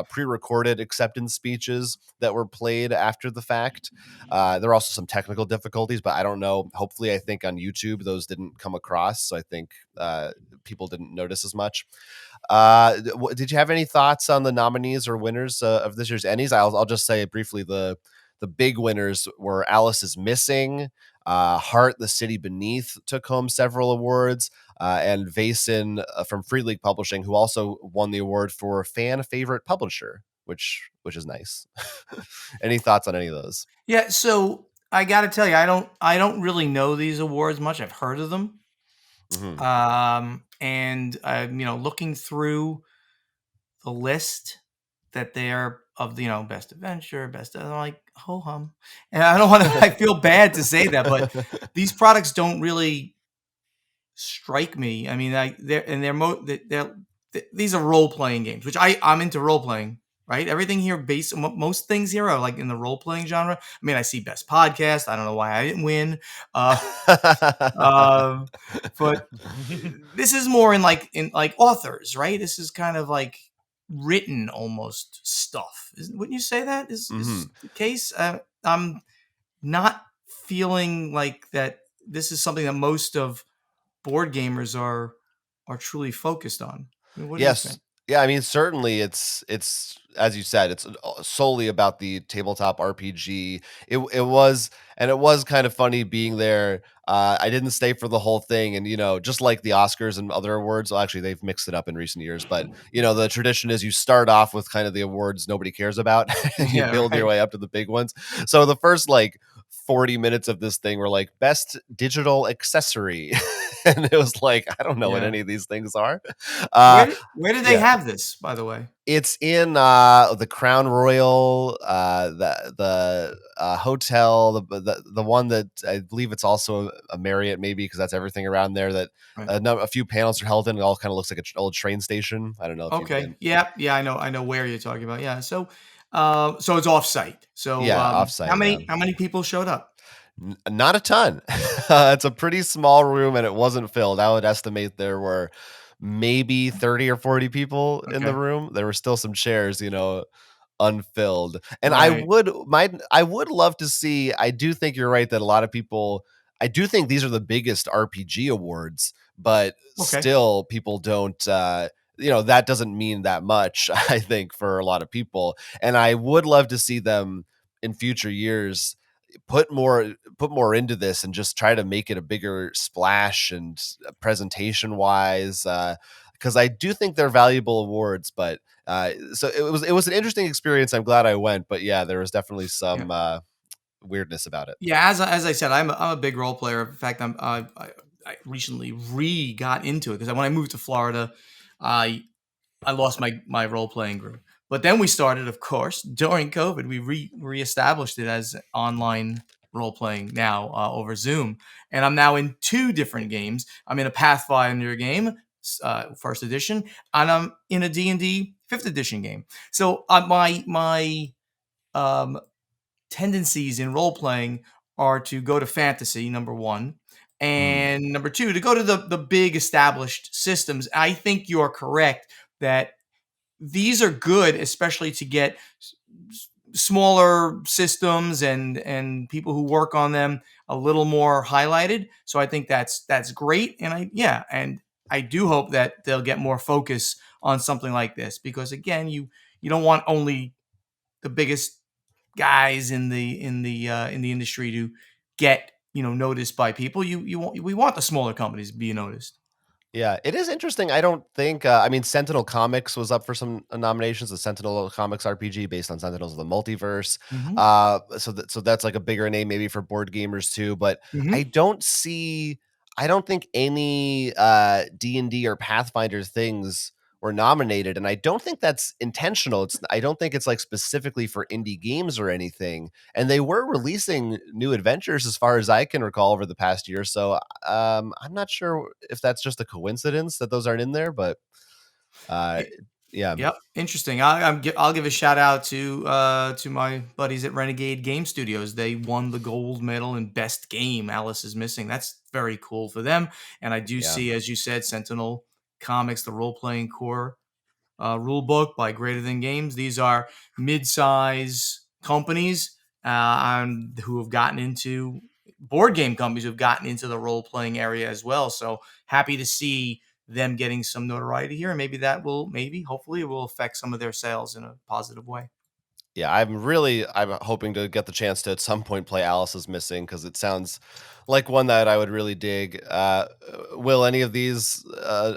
pre-recorded acceptance speeches that were played after the fact. There were also some technical difficulties, but I don't know. Hopefully, I think on YouTube those didn't come across, so I think people didn't notice as much. Did you have any thoughts on the nominees or winners of this year's Ennies? I'll just say briefly the big winners were Alice is Missing. Heart, the City Beneath took home several awards, and Vason from Free League Publishing, who also won the award for fan favorite publisher, which is nice. Any thoughts on any of those? Yeah, so I got to tell you, I don't really know these awards much. I've heard of them, and looking through the list that they're of the best adventure, best. I'm like ho hum, and I don't want to. I feel bad to say that, but these products don't really strike me. I mean, these are role playing games, which I'm into role playing. Right, everything here most things here are like in the role playing genre. I mean, I see best podcast. I don't know why I didn't win, but this is more in like authors, right? This is kind of like written almost stuff. Wouldn't you say that is the case? I'm not feeling like that. This is something that most of board gamers are truly focused on. I mean, what do you think? Yes. Yeah, I mean, certainly it's as you said, it's solely about the tabletop RPG. It was kind of funny being there. I didn't stay for the whole thing, and just like the Oscars and other awards, well, actually they've mixed it up in recent years, but the tradition is you start off with kind of the awards nobody cares about and you Yeah, build your right. way up to the big ones. So the first 40 minutes of this thing were like best digital accessory. And it was like, I don't know what Yeah. any of these things are. Where do they Yeah. have this, by the way? It's in the Crown Royal, the hotel, the one that I believe it's also a Marriott, maybe, because that's everything around there. That Right. a few panels are held in. It all kind of looks like an old train station. I don't know if you've Okay. been. Yeah. I know where you're talking about. Yeah. So it's off-site. So Yeah, how offsite. Yeah. many people showed up? Not a ton. It's a pretty small room, and it wasn't filled. I would estimate there were maybe 30 or 40 people in the Okay. room. There were still some chairs, unfilled. And Right. I would love to see. I do think you're right that a lot of people, I do think these are the biggest RPG awards, but Okay. still people don't that doesn't mean that much, I think, for a lot of people. And I would love to see them in future years put more into this and just try to make it a bigger splash and presentation wise, because I do think they're valuable awards. But so it was an interesting experience. I'm glad I went, but yeah, there was definitely Yeah. some weirdness about it. Yeah. As I said, I'm a big role player. In fact, I recently got into it because when I moved to Florida, I lost my role playing group. But then we started, of course, during COVID. We reestablished it as online role playing now over Zoom, and I'm now in two different games. I'm in a Pathfinder game, first edition, and I'm in a D&D fifth edition game. So my um, tendencies in role playing are to go to fantasy, number one, Mm. and number two, to go to the big established systems. I think you're correct. that these are good, especially to get smaller systems and people who work on them a little more highlighted. So I think that's great, and I do hope that they'll get more focus on something like this, because again, you don't want only the biggest guys in the industry to get noticed by people. We want the smaller companies to be noticed. Yeah, it is interesting. I don't think, I mean, Sentinel Comics was up for some nominations. The Sentinel Comics RPG based on Sentinels of the Multiverse. Hmm. So that's like a bigger name maybe for board gamers too. But I Hmm. don't see, I don't think any D&D or Pathfinder things were nominated, and I don't think that's intentional. I don't think it's like specifically for indie games or anything. And they were releasing new adventures as far as I can recall over the past year. So I'm not sure if that's just a coincidence that those aren't in there, but uh, yeah, Yep, interesting. I'll give a shout out to my buddies at Renegade Game Studios. They won the gold medal in best game. Alice is Missing. That's very cool for them. And I do yeah, see, as you said, Sentinel Comics, the role playing core rule book by Greater Than Games. These are mid-size companies and who have gotten into board game companies who have gotten into the role playing area as well. So happy to see them getting some notoriety here, and maybe hopefully it will affect some of their sales in a positive way. yeah. I'm hoping to get the chance to at some point play Alice is Missing because it sounds like one that I would really dig. Will any of these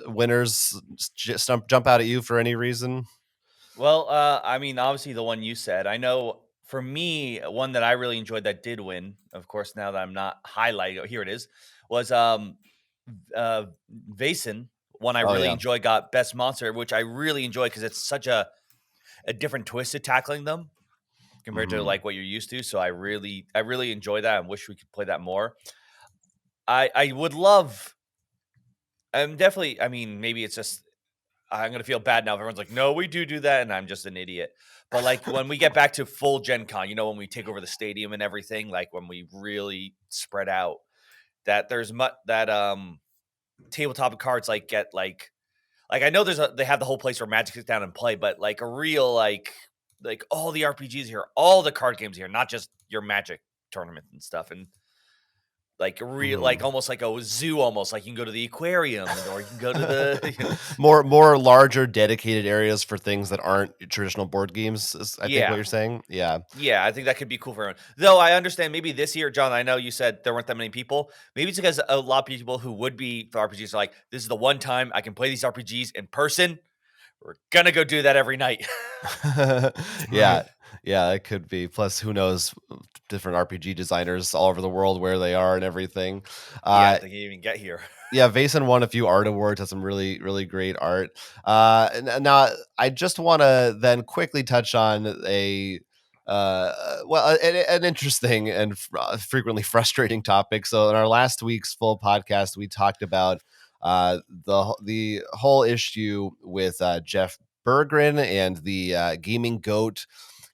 winners just jump out at you for any reason? Well, I mean, obviously the one you said. I know for me, one that I really enjoyed that did win. Of course, now that I'm not highlighting, here it is. Was Vason. One I Oh really yeah. enjoyed got best monster, which I really enjoy because it's such a different twist to tackling them compared to Hmm. like what you're used to. So I really enjoy that. I wish we could play that more. I would love. I'm definitely. I mean, maybe it's just I'm gonna feel bad now if everyone's like, "No, we do that," and I'm just an idiot. But like when we get back to full Gen Con, when we take over the stadium and everything, like when we really spread out, that there's that tabletop cards like get like I know they have the whole place where Magic sits down and play, but like a real like all the RPGs here, all the card games here, not just your Magic tournament and stuff, and like a real like Hmm. almost like a zoo, almost like you can go to the aquarium or you can go to the More larger dedicated areas for things that aren't traditional board games is I think what yeah. you're saying. Yeah. Yeah, I think that could be cool for everyone. Though I understand maybe this year, John, I know you said there weren't that many people. Maybe it's because a lot of people who would be for RPGs are like, this is the one time I can play these RPGs in person. We're gonna go do that every night. Yeah. Right. Yeah, it could be. Plus, who knows, different RPG designers all over the world where they are and everything. Yeah, if Uh they can even get here. yeah, Vason won a few art awards, has some really, really great art. Now I just want to then quickly touch on an interesting and frequently frustrating topic. So in our last week's full podcast, we talked about the whole issue with Jeff Bergren and the gaming goat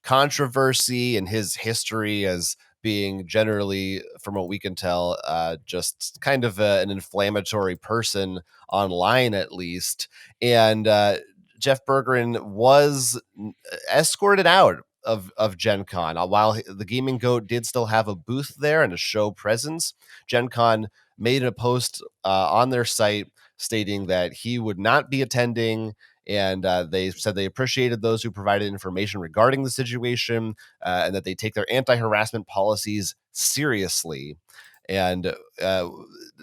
controversy and his history as being generally, from what we can tell, just kind of an inflammatory person online, at least. And Jeff Bergren was escorted out of Gen Con. While the Gaming Goat did still have a booth there and a show presence, Gen Con made a post on their site stating that he would not be attending. And they said they appreciated those who provided information regarding the situation and that they take their anti harassment policies seriously. And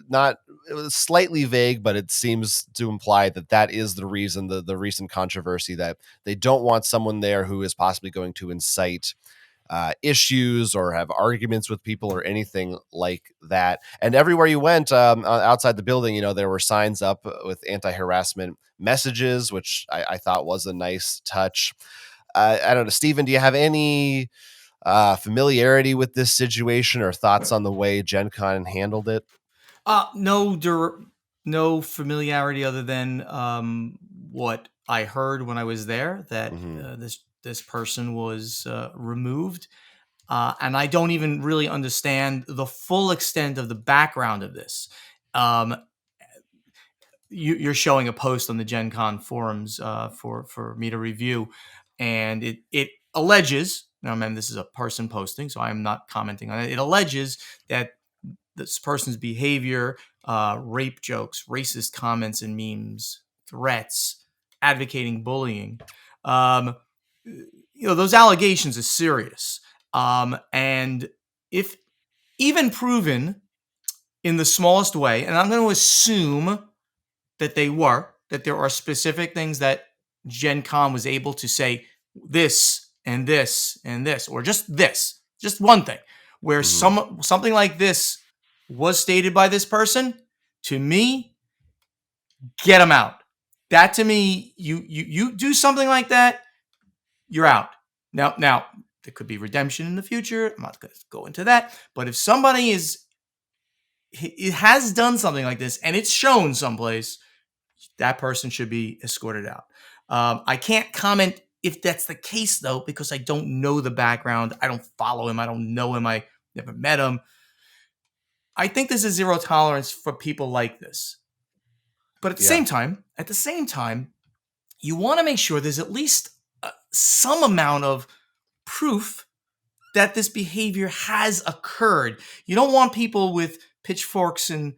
not it was slightly vague, but it seems to imply that that is the reason, the recent controversy, that they don't want someone there who is possibly going to incite issues or have arguments with people or anything like that. And everywhere you went outside the building, there were signs up with anti-harassment messages, which I thought was a nice touch. I don't know, Stephen, do you have any familiarity with this situation or thoughts on the way Gen Con handled it? No familiarity other than what I heard when I was there, that Hmm. this person was removed, and I don't even really understand the full extent of the background of this. Um, you're showing a post on the Gen Con forums for me to review, and it alleges. Now, man, this is a person posting, so I'm not commenting on it. It alleges that this person's behavior, rape jokes, racist comments and memes, threats, advocating bullying. Those allegations are serious. And if even proven in the smallest way, and I'm going to assume that that there are specific things that Gen Con was able to say this and this and this, or just one thing, where something like this was stated by this person, to me, get them out. That to me, you do something like that, you're out. Now there could be redemption in the future. I'm not going to go into that, but if somebody has done something like this and it's shown someplace, that person should be escorted out. I can't comment if that's the case, though, because I don't know the background. I don't follow him. I don't know him. I never met him. I think this is zero tolerance for people like this. But at the same time, you want to make sure there's at least some amount of proof that this behavior has occurred. You don't want people with pitchforks and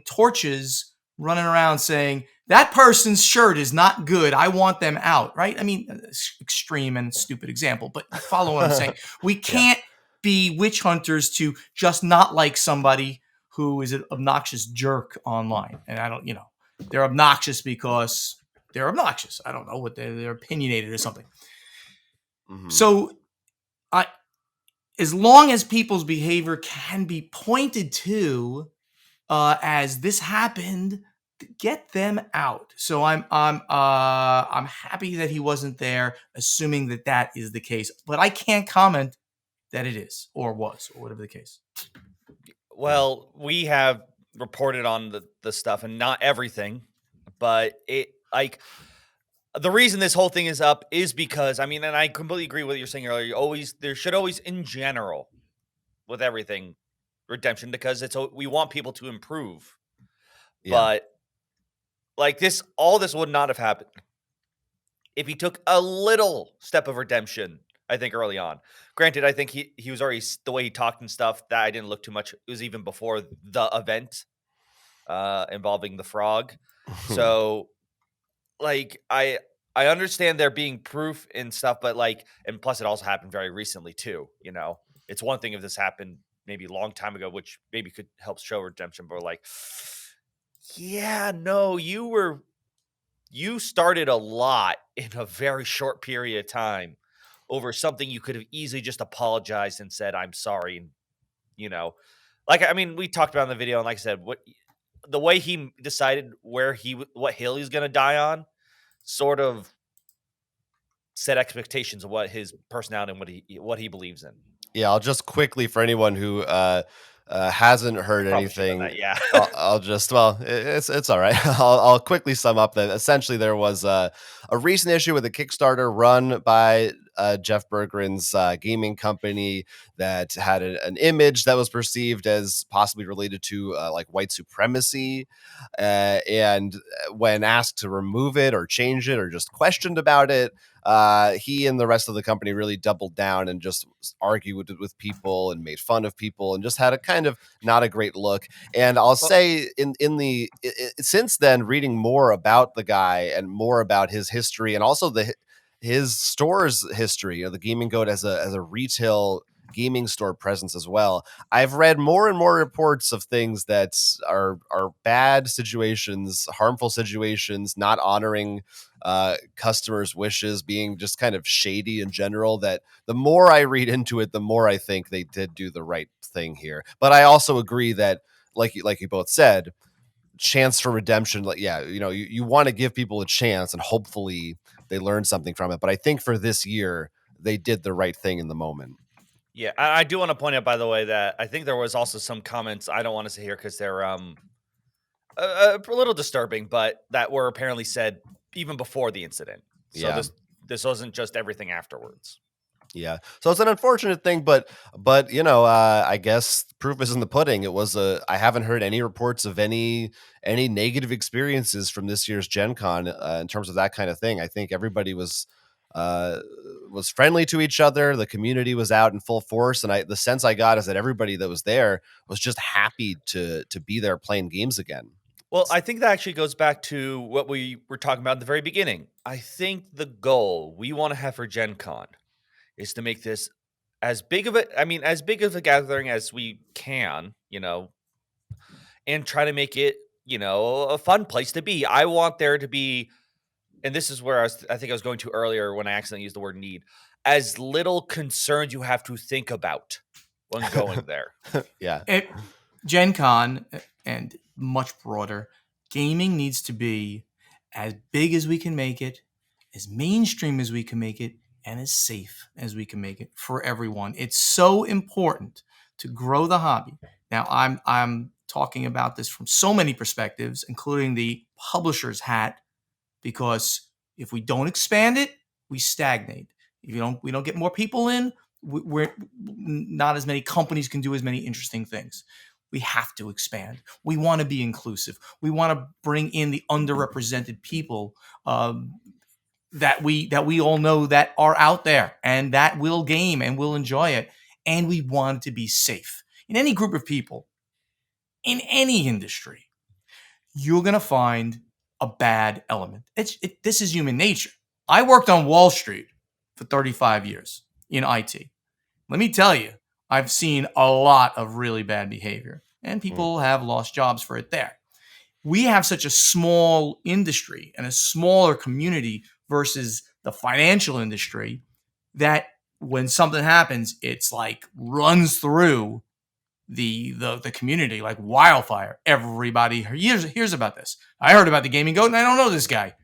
torches running around saying, that person's shirt is not good, I want them out, right? I mean, extreme and stupid example, but you follow what I'm saying. We can't be witch hunters to just not like somebody who is an obnoxious jerk online. And I don't, they're obnoxious because they're obnoxious. I don't know what they're opinionated or something. So as long as people's behavior can be pointed to as this happened, get them out. So I'm happy that he wasn't there, assuming that is the case. But I can't comment that it is or was or whatever the case. Well, we have reported on the stuff, and not everything, but the reason this whole thing is up is because, and I completely agree with what you're saying earlier. There should always, in general, with everything, redemption, because we want people to improve. Yeah. But all this would not have happened if he took a little step of redemption, I think, early on. Granted, I think he was already, the way he talked and stuff, that I didn't look too much. It was even before the event involving the frog. So, I understand there being proof and stuff, but and plus it also happened very recently too. It's one thing if this happened maybe a long time ago, which maybe could help show redemption, but you started a lot in a very short period of time over something you could have easily just apologized and said, I'm sorry. And, we talked about in the video, and like I said, the way he decided what hill he's going to die on sort of set expectations of what his personality and what he believes in. Yeah, I'll just quickly, for anyone who hasn't heard anything, I'll just, it's all right. I'll quickly sum up that essentially there was a recent issue with a Kickstarter run by Jeff Bergren's gaming company that had an image that was perceived as possibly related to white supremacy. And when asked to remove it or change it or just questioned about it, he and the rest of the company really doubled down and just argued with people and made fun of people and just had a kind of not a great look. And I'll say since then, reading more about the guy and more about his history and also his store's history, the Gaming Goat as a retail gaming store presence as well. I've read more and more reports of things that are bad situations, harmful situations, not honoring customers' wishes, being just kind of shady in general. That the more I read into it, the more I think they did do the right thing here. But I also agree that, like you both said, chance for redemption. You want to give people a chance, and hopefully they learn something from it. But I think for this year, they did the right thing in the moment. Yeah, I do want to point out, by the way, that I think there was also some comments I don't want to say here because they're a little disturbing, but that were apparently said even before the incident. So this wasn't just everything afterwards. Yeah. So it's an unfortunate thing, but I guess proof is in the pudding. I haven't heard any reports of any negative experiences from this year's Gen Con in terms of that kind of thing. I think everybody uh was friendly to each other. The community was out in full force, and the sense I got is that everybody that was there was just happy to be there playing games again. Well, I think that actually goes back to what we were talking about at the very beginning. I think the goal we want to have for Gen Con is to make this as big of a gathering as we can, and try to make it, a fun place to be. I want there to be, and this is where I think I was going to earlier when I accidentally used the word need, as little concerns you have to think about when going there. Yeah. Gen Con and much broader, gaming needs to be as big as we can make it, as mainstream as we can make it, and as safe as we can make it for everyone. It's so important to grow the hobby. Now, I'm talking about this from so many perspectives, including the publisher's hat, because if we don't expand it, we stagnate. If we don't get more people in, we're not as many companies can do as many interesting things. We have to expand. We want to be inclusive. We want to bring in the underrepresented people that we all know that are out there and that will game and will enjoy it. And we want it to be safe. In any group of people, in any industry, you're going to find a bad element. This is human nature. I worked on Wall Street for 35 years in IT. Let me tell you, I've seen a lot of really bad behavior, and people have lost jobs for it there. We have such a small industry and a smaller community versus the financial industry that when something happens, it's like runs through the community like wildfire. Everybody hears about this. I heard about the Gaming Goat, and I don't know this guy.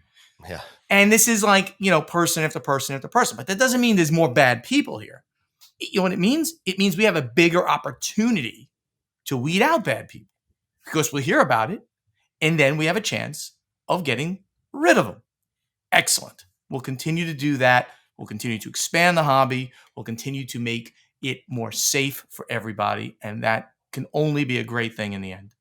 Yeah. And this is like, person after person after person. But that doesn't mean there's more bad people here. You know what it means? It means we have a bigger opportunity to weed out bad people because we'll hear about it, and then we have a chance of getting rid of them. Excellent. We'll continue to do that. We'll continue to expand the hobby. We'll continue to make it more safe for everybody, and that can only be a great thing in the end.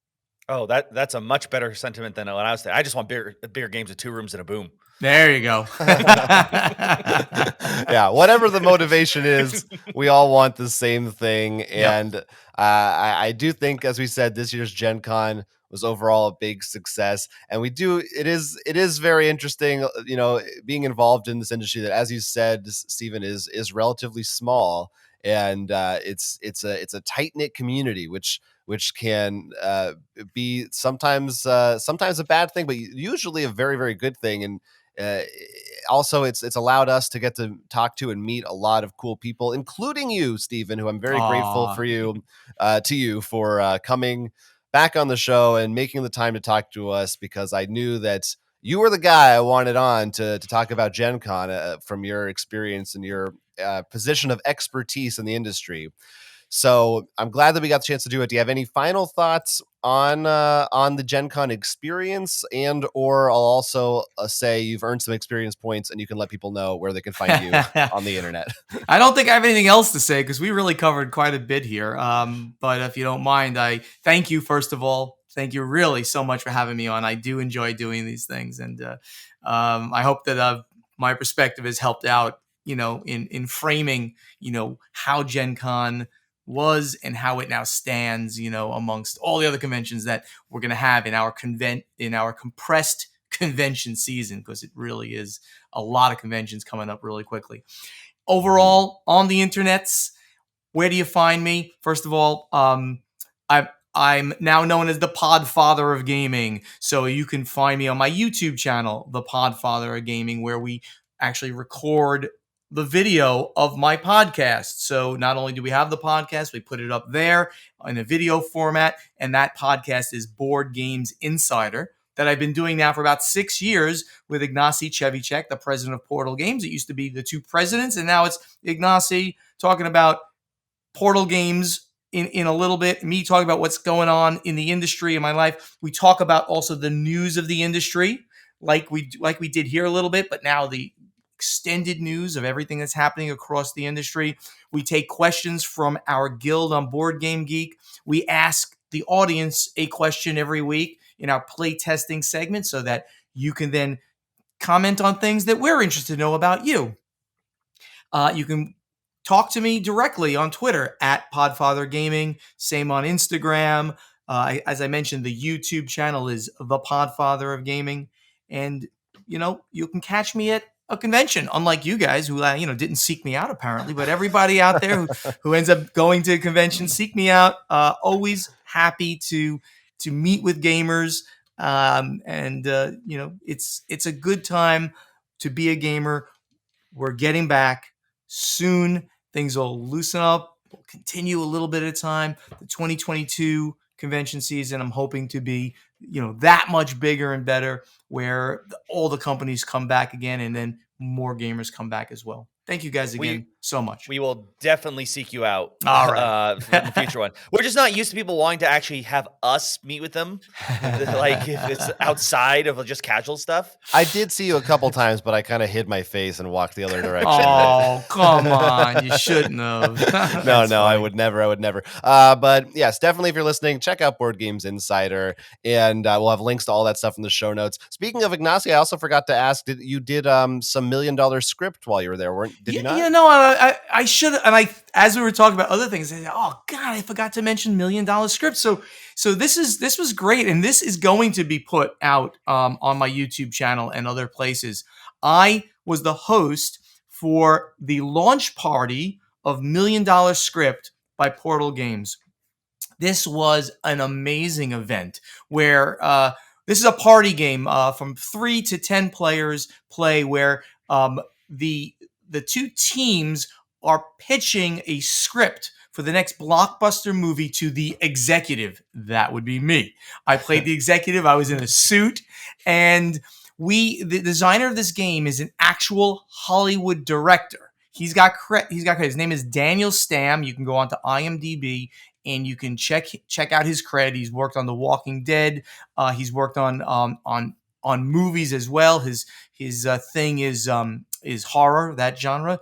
Oh, that's a much better sentiment than what I was saying. I just want bigger games with 2 rooms and a boom. There you go. Yeah, whatever the motivation is, we all want the same thing. And I do think, as we said, this year's Gen Con was overall a big success. And it is very interesting, being involved in this industry that, as you said, Stephen, is relatively small. And it's a tight-knit community, which can be sometimes a bad thing, but usually a very, very good thing. And also it's allowed us to get to talk to and meet a lot of cool people, including you, Stephen, who I'm very grateful for you for coming back on the show and making the time to talk to us, because I knew that you were the guy I wanted on to talk about Gen Con from your experience and your position of expertise in the industry. So I'm glad that we got the chance to do it. Do you have any final thoughts on the Gen Con experience, and or I'll also say you've earned some experience points and you can let people know where they can find you on the internet? I don't think I have anything else to say because we really covered quite a bit here. But if you don't mind, I thank you, first of all. Thank you really so much for having me on. I do enjoy doing these things, and I hope that my perspective has helped out, in framing, how Gen Con was and how it now stands, amongst all the other conventions that we're going to have in our compressed convention season, because it really is a lot of conventions coming up really quickly. Overall, on the internets, where do you find me? First of all, I'm now known as the Podfather of Gaming, so you can find me on my YouTube channel, the Podfather of Gaming, where we actually record the video of my podcast. So not only do we have the podcast, we put it up there in a video format, and that podcast is Board Games Insider, that I've been doing now for about 6 years with Ignacy Chevicek, the president of Portal Games. It used to be the two presidents, and now it's Ignacy talking about Portal Games in a little bit, me talking about what's going on in the industry in my life. We talk about also the news of the industry, like we did here a little bit, but now the extended news of everything that's happening across the industry. We take questions from our guild on Board Game Geek. We ask the audience a question every week in our play testing segment so that you can then comment on things that we're interested to know about you. You can talk to me directly on Twitter at Podfather Gaming. Same on Instagram. As I mentioned, the YouTube channel is The Podfather of Gaming. And, you can catch me at a convention, unlike you guys who, didn't seek me out apparently, but everybody out there who ends up going to conventions, seek me out. Always happy to meet with gamers. It's a good time to be a gamer. We're getting back soon. Things will loosen up. We'll continue a little bit at a time. The 2022 convention season, I'm hoping to be, that much bigger and better, where all the companies come back again, and then more gamers come back as well. Thank you guys again so much. We will definitely seek you out. All right. For the future one. We're just not used to people wanting to actually have us meet with them. Like if it's outside of just casual stuff. I did see you a couple times, but I kind of hid my face and walked the other direction. Oh, come on. You shouldn't have. No, I would never. But yes, definitely if you're listening, check out Board Games Insider, and we'll have links to all that stuff in the show notes. Speaking of Ignacio, I also forgot to ask, you did some $1 million script while you were there, did you not? Yeah, no, I should have. And as we were talking about other things, I said, oh God, I forgot to mention $1 million script. So this was great. And this is going to be put out on my YouTube channel and other places. I was the host for the launch party of $1 million script by Portal Games. This was an amazing event where this is a party game from 3 to 10 players play, where the two teams are pitching a script for the next blockbuster movie to the executive. That would be me. I played the executive. I was in a suit, and the designer of this game is an actual Hollywood director. He's got credit. His name is Daniel Stamm. You can go onto IMDb and you can check out his credit. He's worked on The Walking Dead. He's worked on movies as well. His thing is horror, that genre.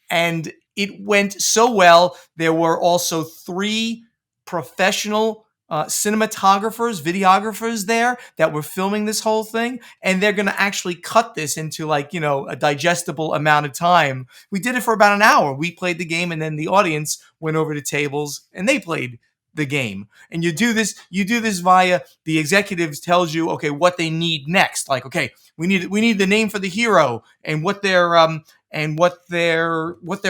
And it went so well. There were also 3 professional cinematographers, videographers there that were filming this whole thing. And they're going to actually cut this into a digestible amount of time. We did it for about an hour. We played the game, and then the audience went over to tables and they played the game. And you do this via the executives tells you, okay, what they need next. Like, okay, we need the name for the hero and what they're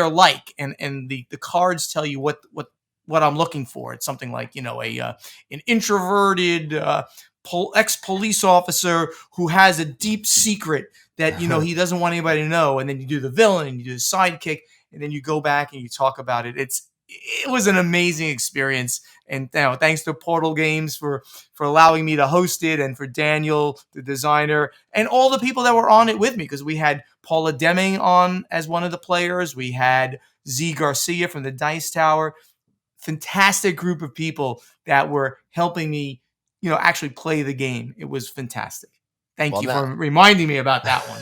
like, and the cards tell you what I'm looking for. It's something like, an introverted ex-police officer who has a deep secret that he doesn't want anybody to know. And then you do the villain and you do the sidekick, and then you go back and you talk about it. It was an amazing experience. And thanks to Portal Games for allowing me to host it, and for Daniel, the designer, and all the people that were on it with me, because we had Paula Deming on as one of the players. We had Z Garcia from the Dice Tower. Fantastic group of people that were helping me, actually play the game. It was fantastic. Thank you for reminding me about that one.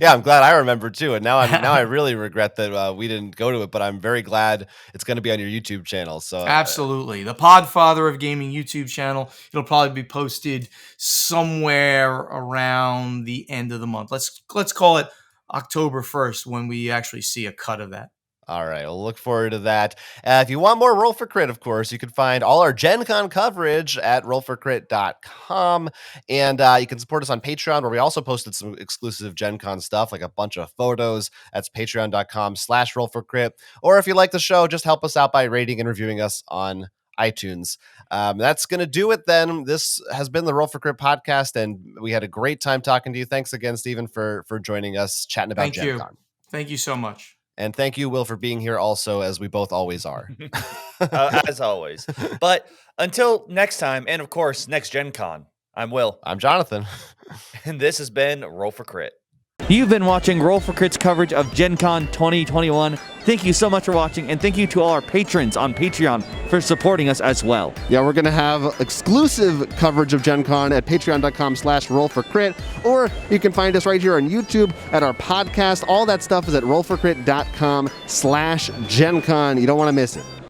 Yeah, I'm glad I remember too. And now I really regret that we didn't go to it, but I'm very glad it's going to be on your YouTube channel. So absolutely, the Podfather of Gaming YouTube channel. It'll probably be posted somewhere around the end of the month. Let's call it October 1st when we actually see a cut of that. All right, we'll look forward to that. If you want more Roll for Crit, of course, you can find all our Gen Con coverage at rollforcrit.com. And you can support us on Patreon, where we also posted some exclusive Gen Con stuff, like a bunch of photos. That's patreon.com/rollforcrit. Or if you like the show, just help us out by rating and reviewing us on iTunes. That's going to do it then. This has been the Roll for Crit podcast, and we had a great time talking to you. Thanks again, Stephen, for joining us, chatting about Gen Con. Thank you so much. And thank you, Will, for being here also, as we both always are. As always. But until next time, and of course, next Gen Con, I'm Will. I'm Jonathan. And this has been Roll for Crit. You've been watching Roll for Crit's coverage of Gen Con 2021. Thank you so much for watching, and thank you to all our patrons on Patreon for supporting us as well. Yeah, we're going to have exclusive coverage of Gen Con at patreon.com/rollforcrit, or you can find us right here on YouTube at our podcast. All that stuff is at rollforcrit.com/Gen Con. You don't want to miss it.